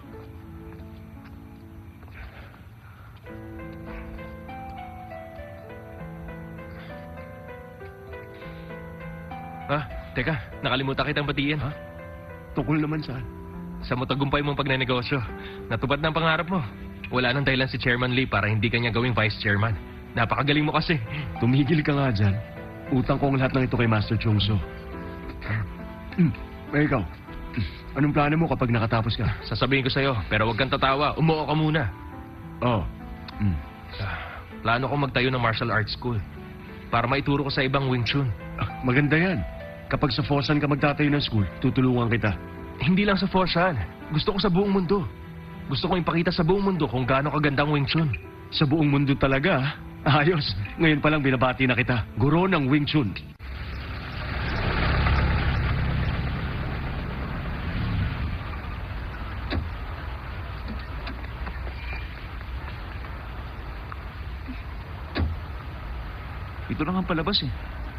Teka, nakalimutan kitang batiin. Ha? Tukol naman saan? Sa matagumpay mong pagnenegosyo, natupad ng pangarap mo. Wala nang dahilan si Chairman Lee para hindi kanya gawing Vice Chairman. Napakagaling mo kasi. Tumigil ka nga dyan. Utang ko ang lahat ng ito kay Master Chongso. Ikaw, anong plano mo kapag nakatapos ka? Sasabihin ko sa'yo, pero huwag kang tatawa. Umuo ka muna. Oo. Plano ko magtayo ng martial arts school para maituro ko sa ibang Wing Chun. Maganda yan. Kapag sa Fosan ka magtatayo ng school, tutulungan kita. Hindi lang sa Fosan. Gusto ko sa buong mundo. Gusto ko ipakita sa buong mundo kung gaano kagandang Wing Chun. Sa buong mundo talaga, ayos. Ngayon pa lang binabati na kita. Guro ng Wing Chun. Ito na nga palabas eh.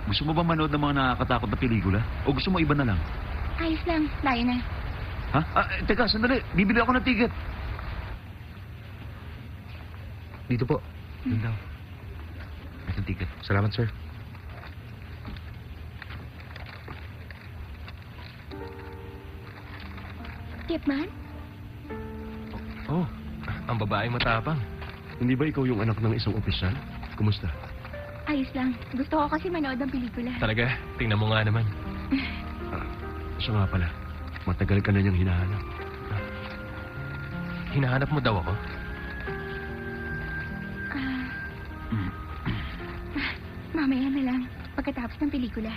Gusto mo ba manood ng mga nakakatakot na pelikula? O gusto mo iba na lang? Ayos lang. Layo na. Ha? Teka, sandali. Bibili ako ng ticket. Dito po. Doon daw. Ito ticket. Salamat, sir. Tipman? Oh, ang babaeng matapang. Hindi ba ikaw yung anak ng isang opisyal? Kumusta? Ayos lang. Gusto ko kasi manood ng pelikula. Talaga, tingnan mo nga naman. Siya nga pala. Matagal ka na niyang hinahanap. Hinahanap mo daw ako? Mamaya na lang. Pagkatapos ng pelikula.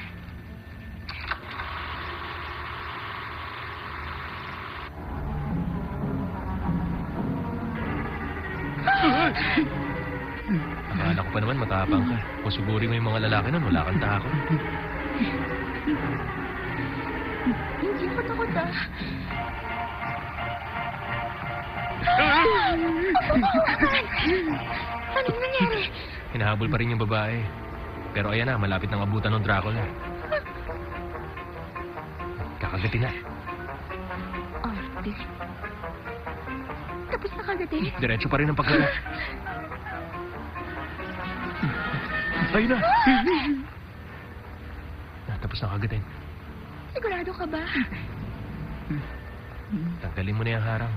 Akala ko pa naman matapang ka. Kung suguri mo yung mga lalaki nun, wala kang takot. Hindi ko takot ah. Anong nangyari? Hinahabol pa rin yung babae. Pero ayan na, malapit nang abutan ng Dracula. Kakagatin na. Artist. Tapos na kagatin? Diretso pa rin ang pagkalat. Ay na! Tapos na kagatin. Sigurado ka ba? Tanggalin mo na yung harang.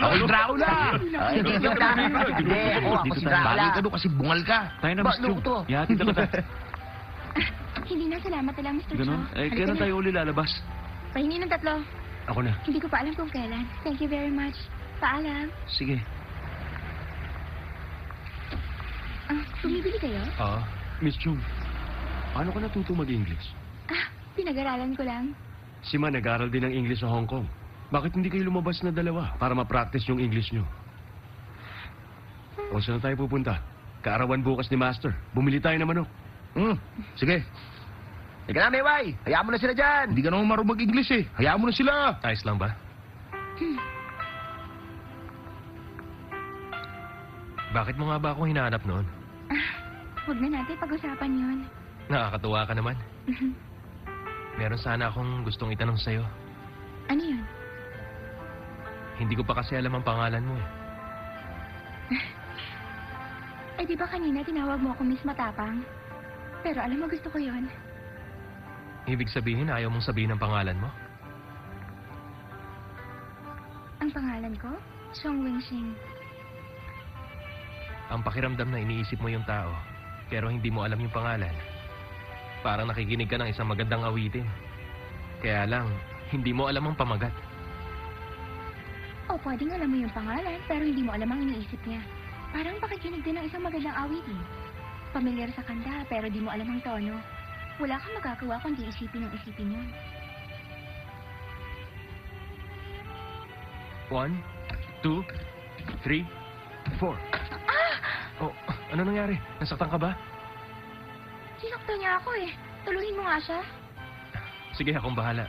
Ako si Dracula! Hindi, joke lang. Hindi, ako si Dracula. Bakit ano kasi bungal ka? Tayo na, Miss Chung. to? Ihatid na kita. Hindi na, salamat na lang, Mr. Cho. Ganon? Kailan tayo uli lalabas? Pahingi ng 3. Ako na. Hindi ko pa alam kung kailan. Thank you very much. Paalam. Sige. Bumibili kayo? Oo. Miss Chung, paano ka natuto mag-English? Pinag-aralan ko lang. Si Ma nag-aral din ng English sa Hong Kong. Bakit hindi kayo lumabas na dalawa para ma-practice yung English nyo? O saan na tayo pupunta? Kaarawan bukas ni Master. Bumili tayo ng manok. Sige. Ika na, Mayway. Hayaan mo na sila dyan. Hindi ka naman marunong mag-English eh. Hayaan mo na sila. Ayos lang ba? Bakit mo nga ba akong hinahanap noon? Huwag na natin pag-usapan yun. Nakakatuwa ka naman. Meron sana akong gustong itanong sa'yo. Ano yun? Hindi ko pa kasi alam ang pangalan mo eh. Eh, di ba kanina tinawag mo ako Miss Matapang? Pero alam mo, gusto ko yun. Ibig sabihin, ayaw mong sabihin ang pangalan mo? Ang pangalan ko? Song Wing-Sing. Ang pakiramdam na iniisip mo yung tao, pero hindi mo alam yung pangalan. Parang nakikinig ka ng isang magandang awitin. Kaya lang, hindi mo alam ang pamagat. O pwedeng alam mo yung pangalan, pero hindi mo alam ang iniisip niya. Parang pakikinig din ng isang magandang awitin. Pamilyar sa kanta, pero di mo alam ang tono. Wala kang magagawa kundi isipin ang isipin yun. 1, 2, 3, 4. Oh, ano nangyari? Nasaktan ka ba? Sinaktan niya ako eh. Tuluhin mo nga siya. Sige, akong bahala.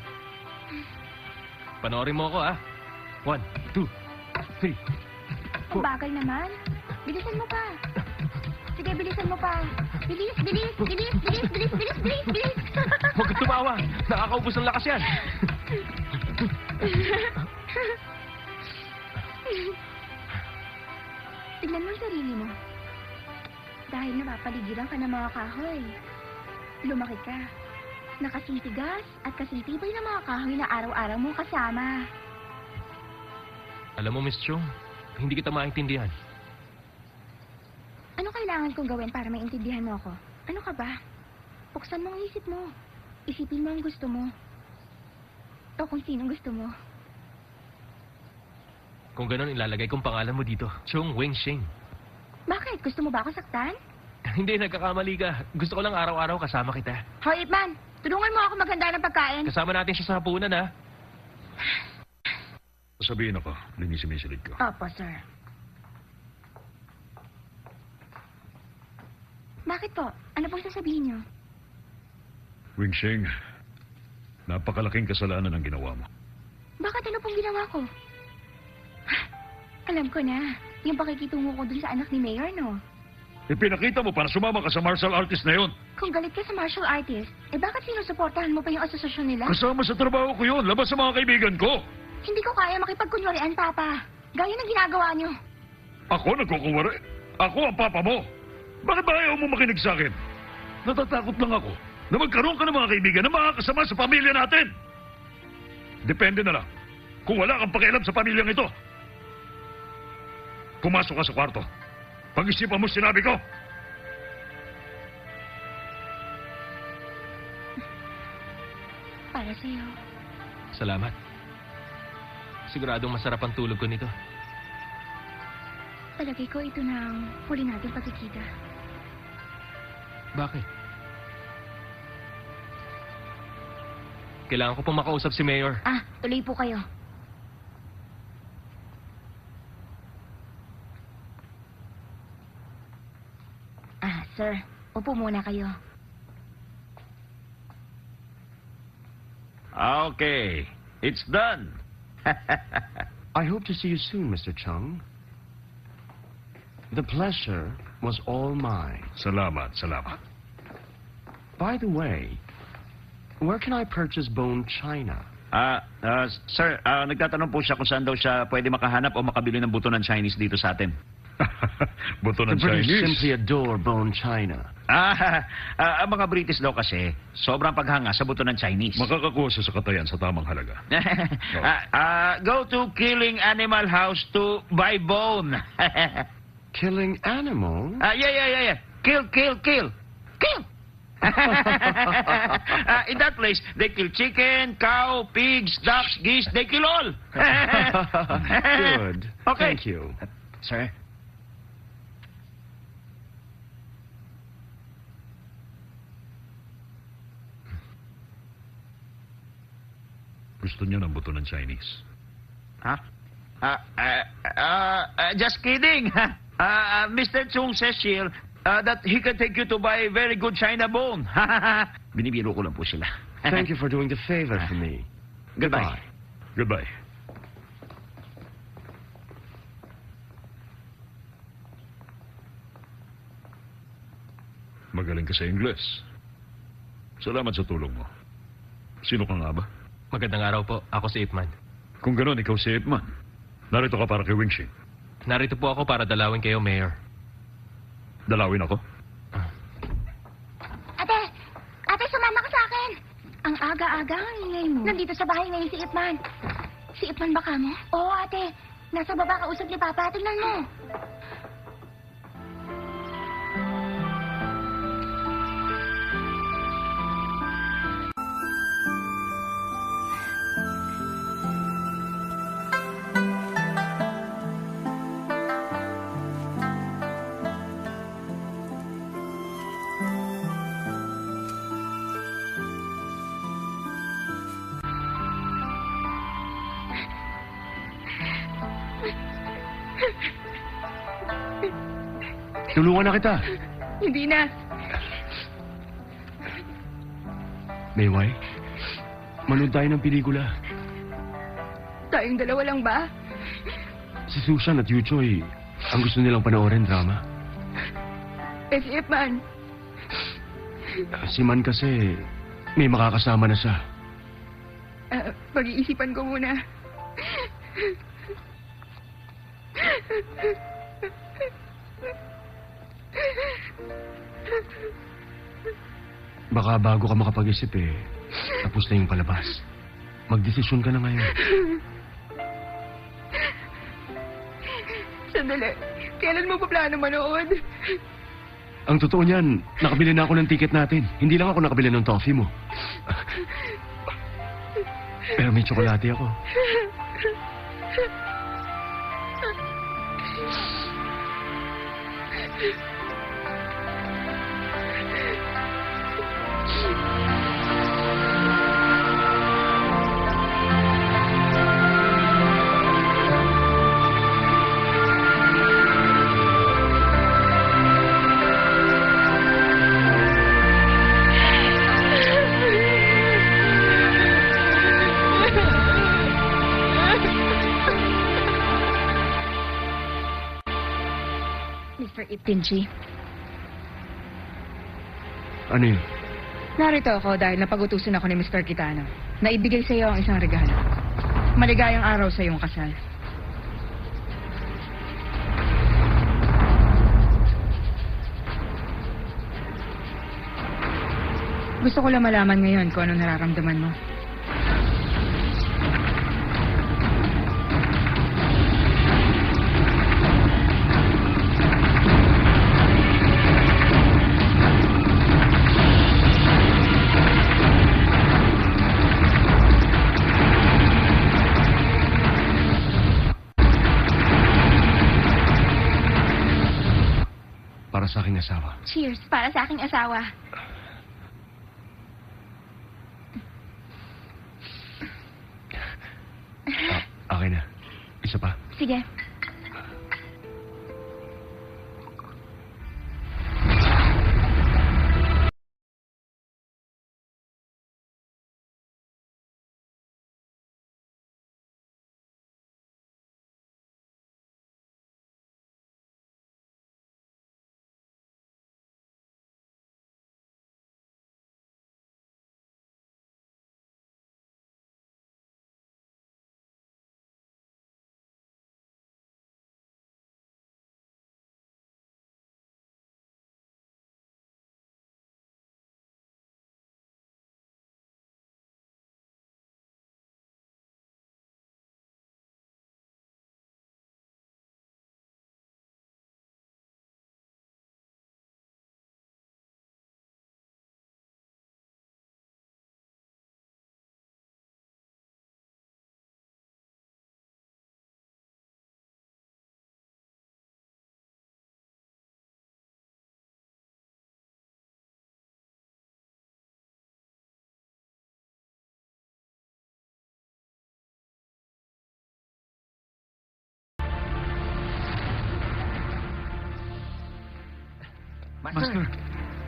Panoorin mo ako, ah. 1, 2, 3, Ang bagal naman. Bilisan mo pa. Sige, bilisan mo pa. Bilis, bilis, bilis, bilis, bilis, bilis, bilis, bilis. Huwag kang tumawa. Nakakaubos ng lakas yan. Tignan mo ang sarili mo. Dahil napapaligiran ka ng mga kahoy. Lumaki ka. Nakasitigas at kasitibay ng mga kahoy na araw-araw mo kasama. Alam mo, Miss Chong, hindi kita maintindihan. Ano kailangan kong gawin para maintindihan mo ako? Ano ka ba? Buksan mo ang isip mo. Isipin mo ang gusto mo. O kung sinong gusto mo. Kung ganun, ilalagay kong pangalan mo dito. Chong Wing-shing. Bakit? Gusto mo ba ako saktan? Hindi, nagkakamali ka. Gusto ko lang araw-araw kasama kita. Hoy, Ipman! Tulungan mo ako maghanda ng pagkain. Kasama natin siya sa hapunan, ha? Sabihin ako, linis-misilig ko. Opo, sir. Bakit po? Ano pong sasabihin niyo? Wing-shing, napakalaking kasalanan ang ginawa mo. Bakit ano pong ginawa ko? Alam ko na. Yung pakikitungo ko dun sa anak ni Mayor, no? Ipinakita mo para sumama ka sa martial artist na yun. Kung galit ka sa martial artist, bakit sinusuportahan mo pa yung asosasyon nila? Kasama sa trabaho ko yun, labas sa mga kaibigan ko. Hindi ko kaya makipagkunwarian, Papa. Gaya ng ginagawa niyo. Ako nagkukuwari. Ako ang papa mo. Bakit ba ayaw mo makinig sa akin? Natatakot lang ako na magkaroon ka ng mga kaibigan na makakasama sa pamilya natin. Depende na lang kung wala kang pakialam sa pamilyang ito. Pumasok ka sa kwarto. Pag-isipan mo sinabi ko. Para sa'yo. Salamat. Siguradong masarap ang tulog ko nito. Palagay ko ito na ang huli nating pagkikita. Bakit? Kailangan ko pong makausap si Mayor. Tuloy po kayo. Sir, upo muna kayo. Okay, it's done. I hope to see you soon, Mr. Chung. The pleasure was all mine. Salamat, salamat. By the way, where can I purchase bone china? Sir, nagtatanong po siya kung saan daw siya pwede makahanap o makabili ng buto ng Chinese dito sa atin. Buto ng The British Chinese. simply adore bone china. Ang mga British daw kasi, sobrang paghanga sa buto ng Chinese. Makakakuha siya sa katayan sa tamang halaga. Go to Killing Animal House to buy bone. Killing animal? Yeah. Kill. Kill! In that place, they kill chicken, cow, pigs, ducks, geese, they kill all. Good. Okay. Thank you. Sir? Gusto niya ng buto ng Chinese. Just kidding. Mr. Chung says here that he can take you to buy very good China bone. Binibiro ko lang po sila. Thank you for doing the favor for me. Goodbye. Goodbye. Magaling ka sa Ingles. Salamat sa tulong mo. Sino ka nga ba? Magandang araw po. Ako si Ipman. Kung gano'n, ikaw si Ipman. Narito ka para kay Wing-shing. Narito po ako para dalawin kayo, Mayor. Dalawin ako? Ate, sumama ka sa akin. Ang aga-aga ang ingay mo. Nandito sa bahay ngayon si Ipman. Si Ipman ba ka mo? Oo, ate. Nasa baba kausap ni Papa. Tingnan mo. Tulungan na kita. Hindi na. Mayway, manood tayo ng pelikula. Tayong dalawa lang ba? Si Susan at Yuchoy, ang gusto nilang panoorin drama. Eh, si Ipman. Si Man kasi, may makakasama na siya. Pag-iisipan ko muna. Baka bago ka makapag-isip tapos na yung palabas. Magdesisyon ka na ngayon. Sandali. Kailan mo pa plano manood? Ang totoo niyan, nakabili na ako ng ticket natin. Hindi lang ako nakabili ng toffee mo. Pero may tsokolate ako. Mr. Ipinji, Ano yun? Narito ako dahil napag-utusan ako ni Mr. Kitano na ibigay sa iyo ang isang regalo. Maligayang araw sa iyong kasal. Gusto ko lang malaman ngayon kung anong nararamdaman mo. Para sa aking asawa. Cheers para sa aking asawa. Akin na. Isa pa. Sige.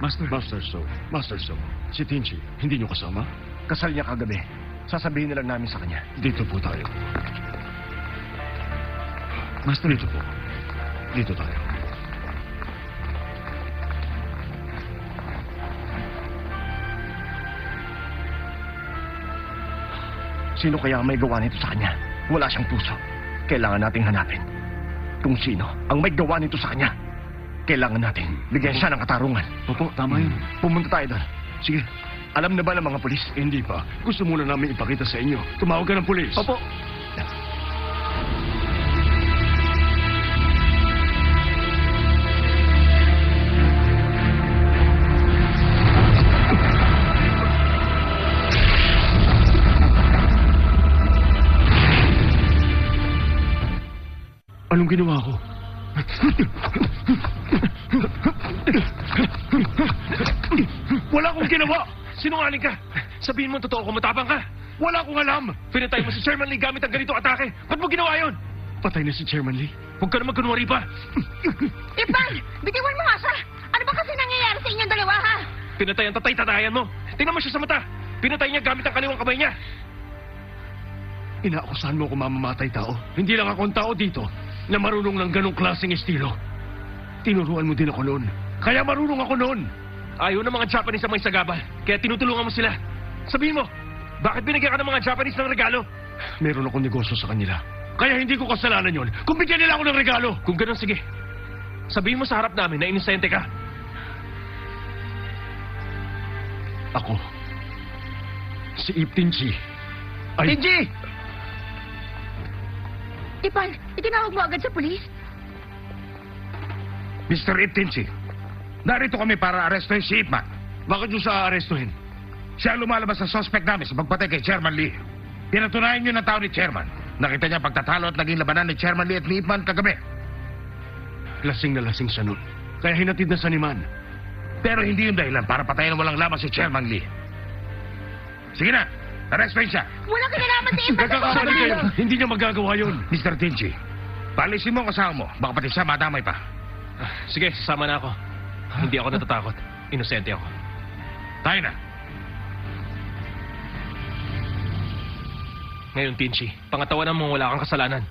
Master So. Si Tinchi, hindi niyo kasama? Kasal niya kagabi. Sasabihin na lang namin sa kanya. Dito po tayo. Master, dito po. Dito tayo. Sino kaya ang may gawa nito sa kanya? Wala siyang puso. Kailangan nating hanapin. Kung sino ang may gawa nito sa kanya. Kailangan natin bigyan siya ng katarungan. Opo, tama yun. Pumunta tayo doon. Sige. Alam na ba ng mga pulis? Hindi pa. Gusto muna namin ipakita sa inyo. Tumawag ka ng pulis. Opo. Anong ginawa ko? Wala akong ginawa! Sinungaling ka! Sabihin mo totoo kung matapang ka! Wala akong alam! Pinatay mo si Chairman Lee gamit ang ganito atake! Ba't mo ginawa yun? Patay na si Chairman Lee. Huwag ka na magkunwari pa. Ipan! Bitiwan mo nga siya! Ano ba kasi nangyayari sa inyong dalawa, ha? Pinatay ang tatay-tatayan mo. Tingnan mo siya sa mata. Pinatay niya gamit ang kaliwang kamay niya. Inaakusahan mo ako mamamatay tao. Hindi lang ako ang tao dito na marunong ng ganong klaseng estilo. Tinuruan mo din ako noon. Kaya marunong ako noon. Ayaw ng mga Japanese ang may sagabal. Kaya tinutulungan mo sila. Sabihin mo, bakit binigyan ka ng mga Japanese ng regalo? Meron akong negosyo sa kanila. Kaya hindi ko kasalanan yon. Kung bigyan nila ako ng regalo. Kung ganun, sige. Sabihin mo sa harap namin na inisente ka. Ako, si Ip Tinchi, ay... Tinji! Ipan, itinawag mo agad sa pulis? Mr. Ip Tinchi, narito kami para arestuhin si Ip Man. Bakit nyo sa arestuhin? Siya ang lumalabas sa suspect namin sa pagpatay kay Chairman Lee. Pinatunayan niyo ng tao ni Chairman. Nakita niya pagtatalo at naging labanan ni Chairman Lee at ni Ip Man kagabi. Lasing na lasing siya nun. Kaya hinatid na sa Niman. Pero hindi yung dahilan para patayin ng walang laman si Chairman Lee. Sige na, arrestuhin siya. Wala kinalaman si Ipan sa Nagkakamali buhay. kayo. Hindi niya magagawa yun. Mr. Tinchi, palisin mo ang kasama mo. Baka pati siya madamay pa. Sige, sasama na ako. Hindi ako natatakot. Inosente ako. Tayo na. Ngayon, Tinchi, pangatawanan mo wala kang kasalanan.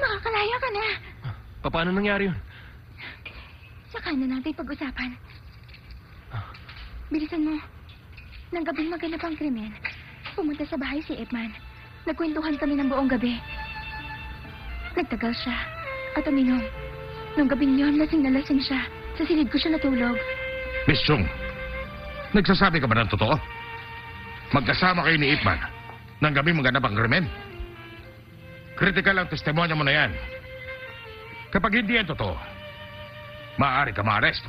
Nakakalaya ka na. Paano nangyari yun? Saka na natin pag-usapan. Bilisan mo. Nang gabing maganap ang krimen, pumunta sa bahay si Ipman. Nagkwentuhan kami ng buong gabi. Nagtagal siya at uminom. Nung gabing yon, lasing na lasing siya. Sa silid ko siya natulog. Miss Chung, nagsasabi ka ba ng totoo? Magkasama kayo ni Ip Man nang gabi maganap ang krimen? Critical ang testimonya mo na yan. Kapag hindi yan totoo, maaari ka maaresto.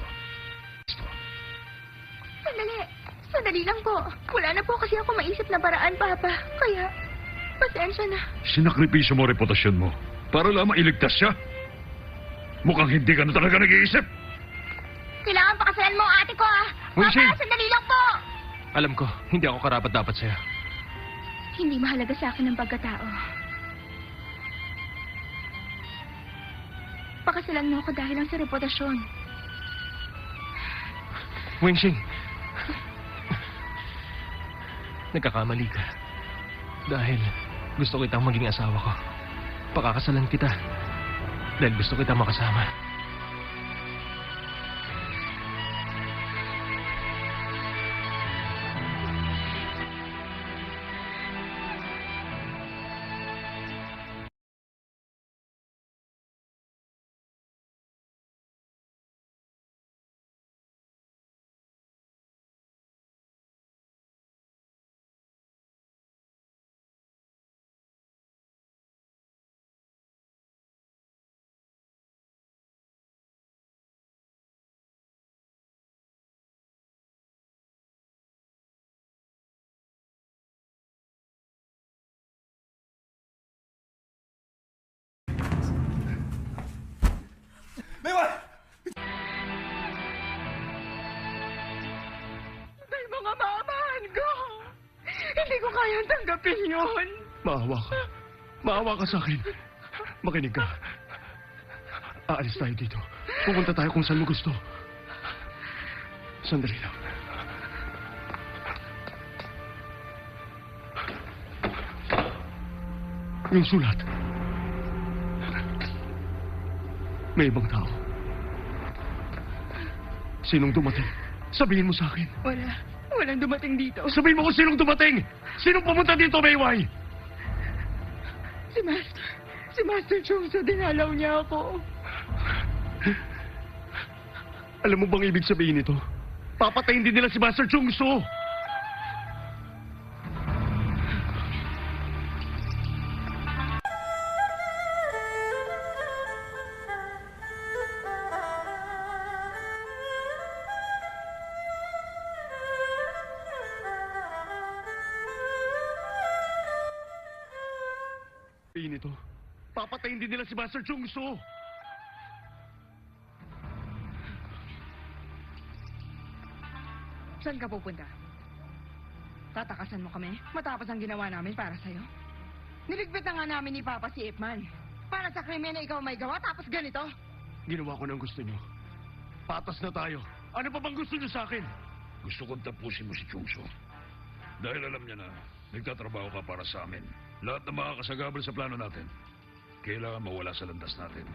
Sandali. Sandali lang po. Wala na po kasi ako maisip na paraan, Papa. Kaya, pasensya na. Sinakripisyo mo reputasyon mo para lamang iligtas siya. Mukhang hindi ka na talaga nag-iisip. Kailangan pakasalan mo ang ate ko, ah. Winshing! Papa, sandali lang po. Alam ko, hindi ako karapat dapat sa'yo. Hindi mahalaga sa akin ang pagkatao. Pakasalan mo ako dahil lang sa reputasyon. Winshing! Nagkakamali ka. Dahil gusto kitang maging asawa ko. Pakakasalan kita. Dahil gusto kita makasama. May mga maamaan ko. Hindi ko kayang tanggapin yun. Maawa ka. Maawa ka sa akin. Makinig ka. Aalis tayo dito. Pupunta tayo kung saan mo gusto. Sandali lang. Yung sulat. May ibang tao. Sinong dumating? Sabihin mo sa akin. Walang dumating dito. Sabihin mo kung sinong dumating! Sinong pumunta dito, Mayway? Si Master Chungso, dinalaw niya ako. Alam mo bang ibig sabihin nito? Papatayin din nila si Master Chungso! Nito. Papatayin din nila si Master Chungso. Saan ka pupunta? Tatakasan mo kami matapos ang ginawa namin para sa'yo? Niligpit na nga namin ni Papa si Ipman. Para sa krimen na ikaw may gawa tapos ganito? Ginawa ko ng gusto nyo. Patas na tayo. Ano pa bang gusto nyo sa akin? Gusto kong tapusin mo si Chungso. Dahil alam niya na nagtatrabaho ka para sa amin. Lahat na makakasagabal sa plano natin, kailangan mawala sa landas natin.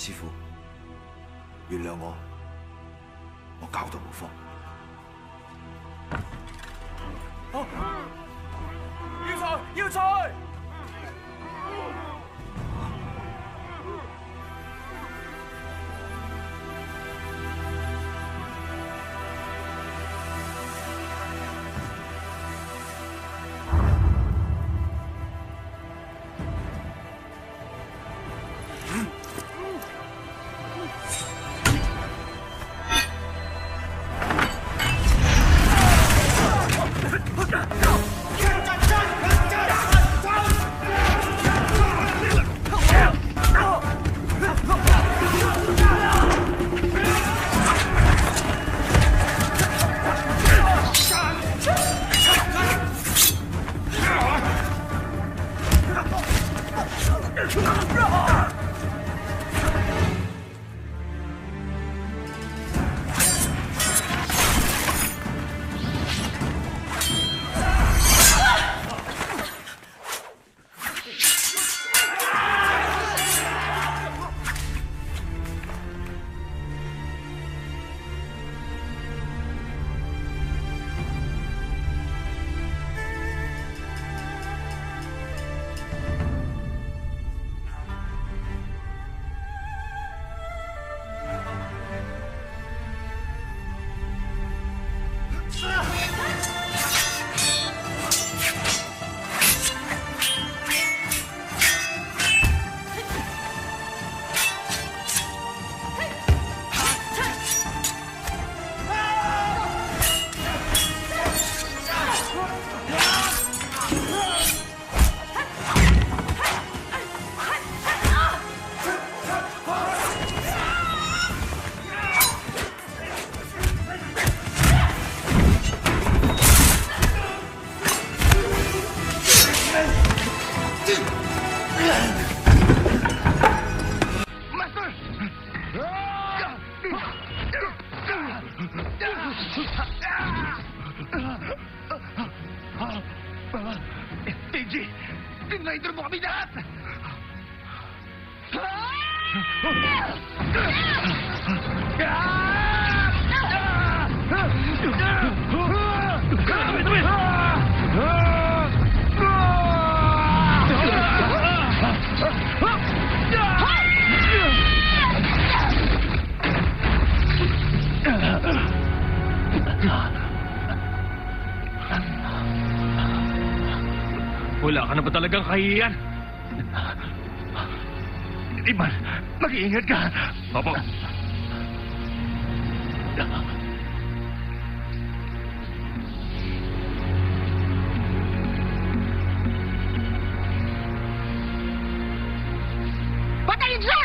師傅，原諒我教導無方。要菜！ Wala ka na ba talagang kahiyan? Iman, mag-iingat ka. Opo. Patayin siya!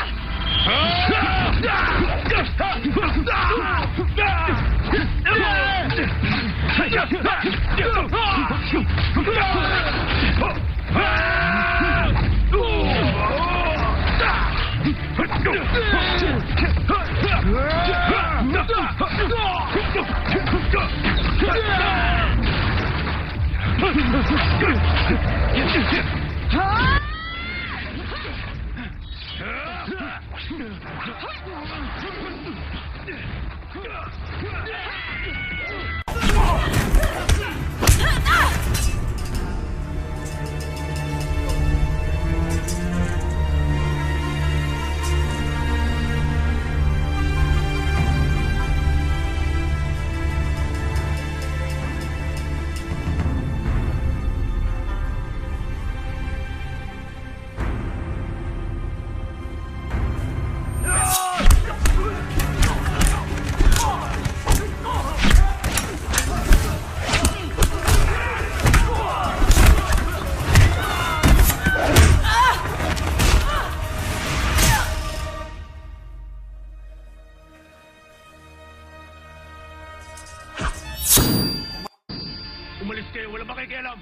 Umalis kayo, wala ba kayo kialam?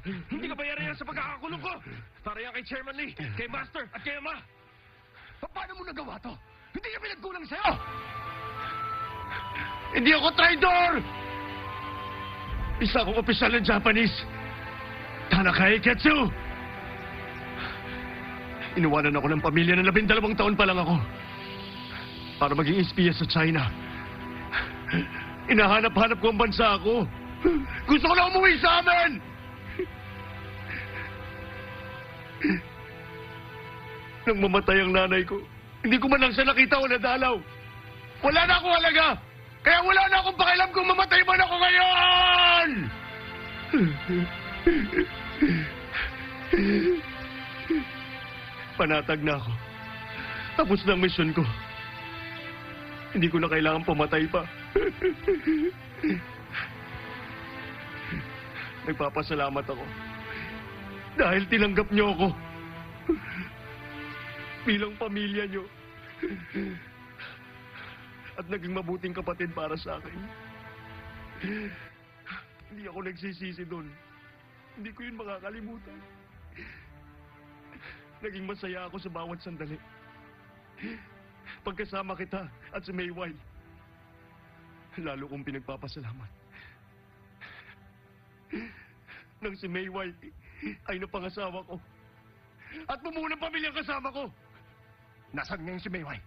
Hindi ka bayaran yan sa pagkakakulong ko! Para yan kay Chairman Lee, kay Master, at kay Ama! Paano mo nagawa to? Hindi ka pinagkulang sa'yo! Hindi ako traitor! Isa akong opisyal ng Japanese. Tanaka Iketsu! Iniwanan ako ng pamilya ng 12 taon pa lang ako. Para maging espiya sa China. Inahanap-hanap ko ang bansa ako. Gusto ko na umuwi sa amin! Nang mamatay ang nanay ko, hindi ko man lang siya nakita o nadalaw. Wala na akong halaga! Kaya wala na akong pakialam kung mamatay man ako ngayon! Panatag na ako. Tapos na ang misyon ko. Hindi ko na kailangan pumatay pa. Nagpapasalamat ako. Dahil tinanggap niyo ako. Bilang pamilya niyo. At naging mabuting kapatid para sa akin. Hindi ako nagsisisi doon. Hindi ko yun makakalimutan. Naging masaya ako sa bawat sandali. Pagkasama kita at si Mayway, lalo kong pinagpapasalamat. Nang si Mayway ay napangasawa ko at bumuo ng pamilyang kasama ko. Nasaan ngayon si Mayway?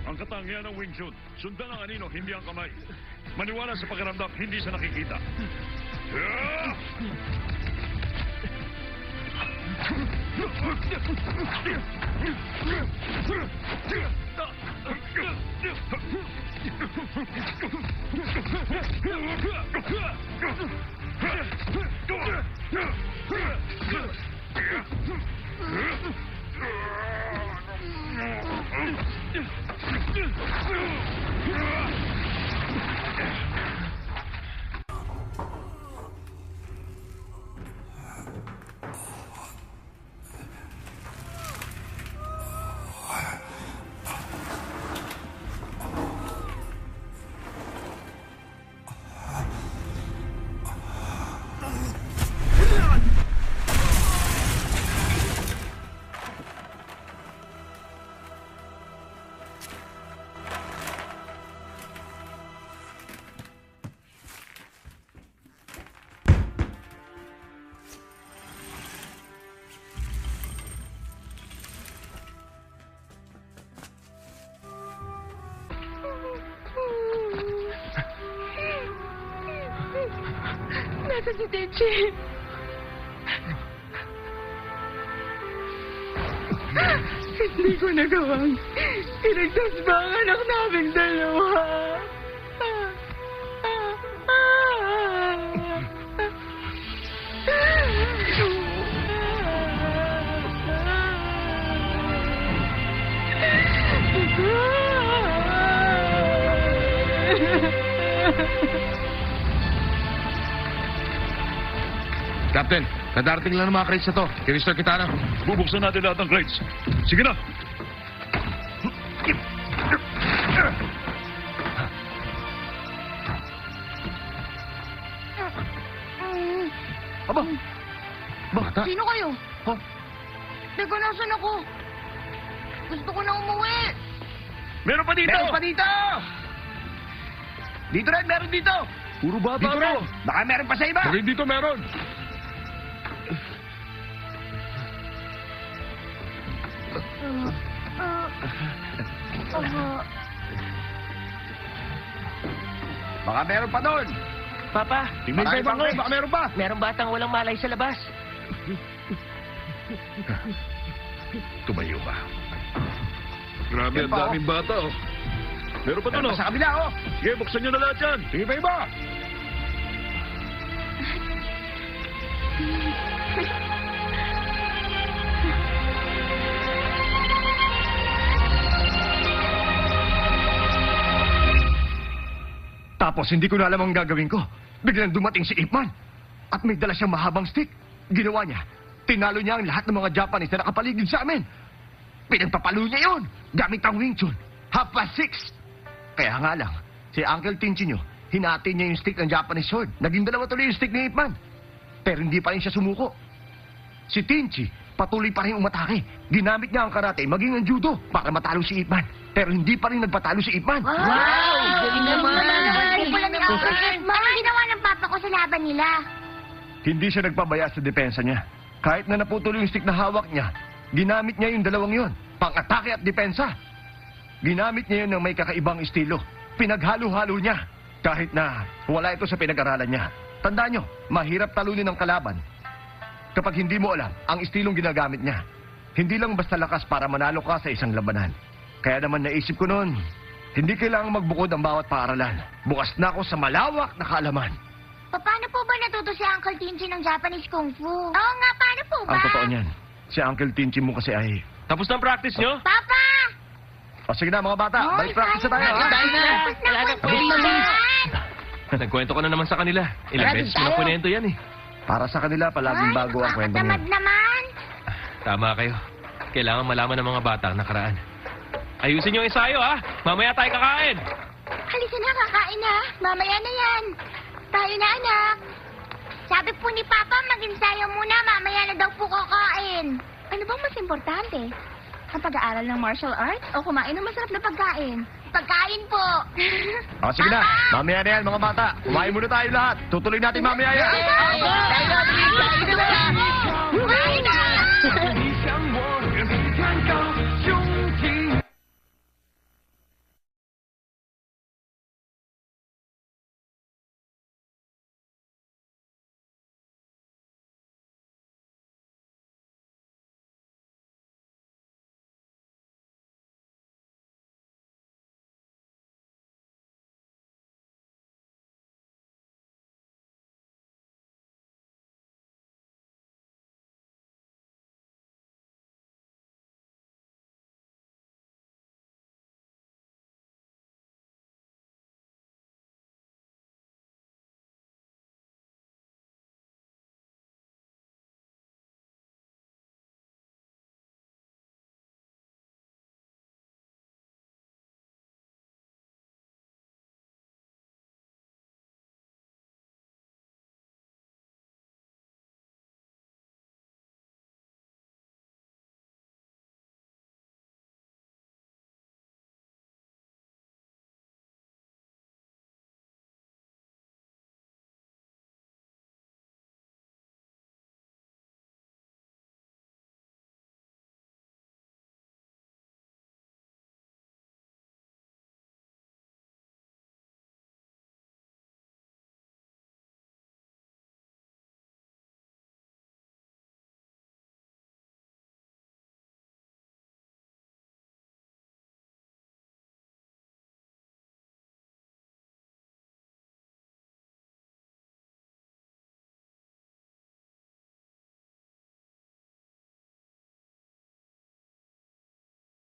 Ang katangian ng Wing Chun, sundan ang anino, hindi ang kamay. Maniwala sa pakiramdam, hindi sa nakikita. Nasaan si Tenchi? Hindi ko nagawang pinagtas ba ang anak naming dalawa? Captain, nadarating lang ng mga crates na to. Kay Mr. Kitana. Bubuksan natin lahat ng crates. Sige na. Aba! Bata? Sino kayo? Huh? Teka, nasan ako? Gusto ko na umuwi. Meron pa dito! Meron pa dito! Dito rin, meron dito! Puro bata Dito to. rin. Baka meron pa sa iba! Bakit dito meron? Baka meron pa doon! Papa, Tingnan sa ibang crates. Baka meron pa! merong batang walang malay sa labas. Tumayo ka. Grabe, Yan ang pa, daming bata, oh. Meron pa Meron doon, pa oh. sa kabila, oh! Sige, buksan nyo na lahat yan. Sige pa iba! Tapos hindi ko na alam ang gagawin ko. Biglang dumating si Ip Man. At may dala siyang mahabang stick. Ginawa niya. Tinalo niya ang lahat ng mga Japanese na nakapaligid sa amin. Pinagpapalo niya yun. Gamit ang Wing Chun. 6:30. Kaya nga lang, si Uncle Tinchi nyo, hinati niya yung stick ng Japanese sword. Naging dalawa tuloy yung stick ni Ip Man. Pero hindi pa rin siya sumuko. Si Tinchi, patuloy pa rin umatake. Ginamit niya ang karate, maging ang judo, para matalo si Ip Man. Pero hindi pa rin nagpatalo si Ip Man. Wow! Galing naman! Wala ni Uncle Edmond. Anong ginawa ng papa ko sa laban nila? Hindi siya nagpabaya sa depensa niya. Kahit na naputol yung stick na hawak niya, ginamit niya yung dalawang yon, pang-atake at depensa. Ginamit niya yun ng may kakaibang estilo. Pinaghalo-halo niya. Kahit na wala ito sa pinag-aralan niya. Tandaan nyo, mahirap talunin ng kalaban kapag hindi mo alam ang estilong ginagamit niya. Hindi lang basta lakas para manalo ka sa isang labanan. Kaya naman naisip ko noon, hindi kailangang magbukod ang bawat paaralan. Bukas na ako sa malawak na kaalaman. Paano po ba natuto si Uncle Tinchi ng Japanese Kung Fu? Oo nga, paano po ba? Ang totoo niyan, si Uncle Tinchi mo kasi ay... Tapos na ang practice nyo? Papa! O sige na mga bata, balik practice na tayo. ha? Tayo na. Wala na po Nagkwento ko na naman sa kanila. Ilang beses ko na kwento yan eh. Para sa kanila, palaging bago ang kwentong Tamad yun. naman. Tama kayo. Kailangan malaman ng mga bata ang nakaraan. Ayusin yung ensayo, ha? Mamaya tayo kakain. Halika na, kakain na. Mamaya na yan. Tayo na, anak. Sabi po ni Papa, mag-ensayo muna. Mamaya na daw po kakain. Ano bang mas importante? Ang pag-aaral ng martial arts o kumain ng masarap na pagkain? Pagkain po. O sige na, mamaya na yan mga bata. Kumain muna tayo lahat. Tutuloy natin mamaya yan. Tayo na,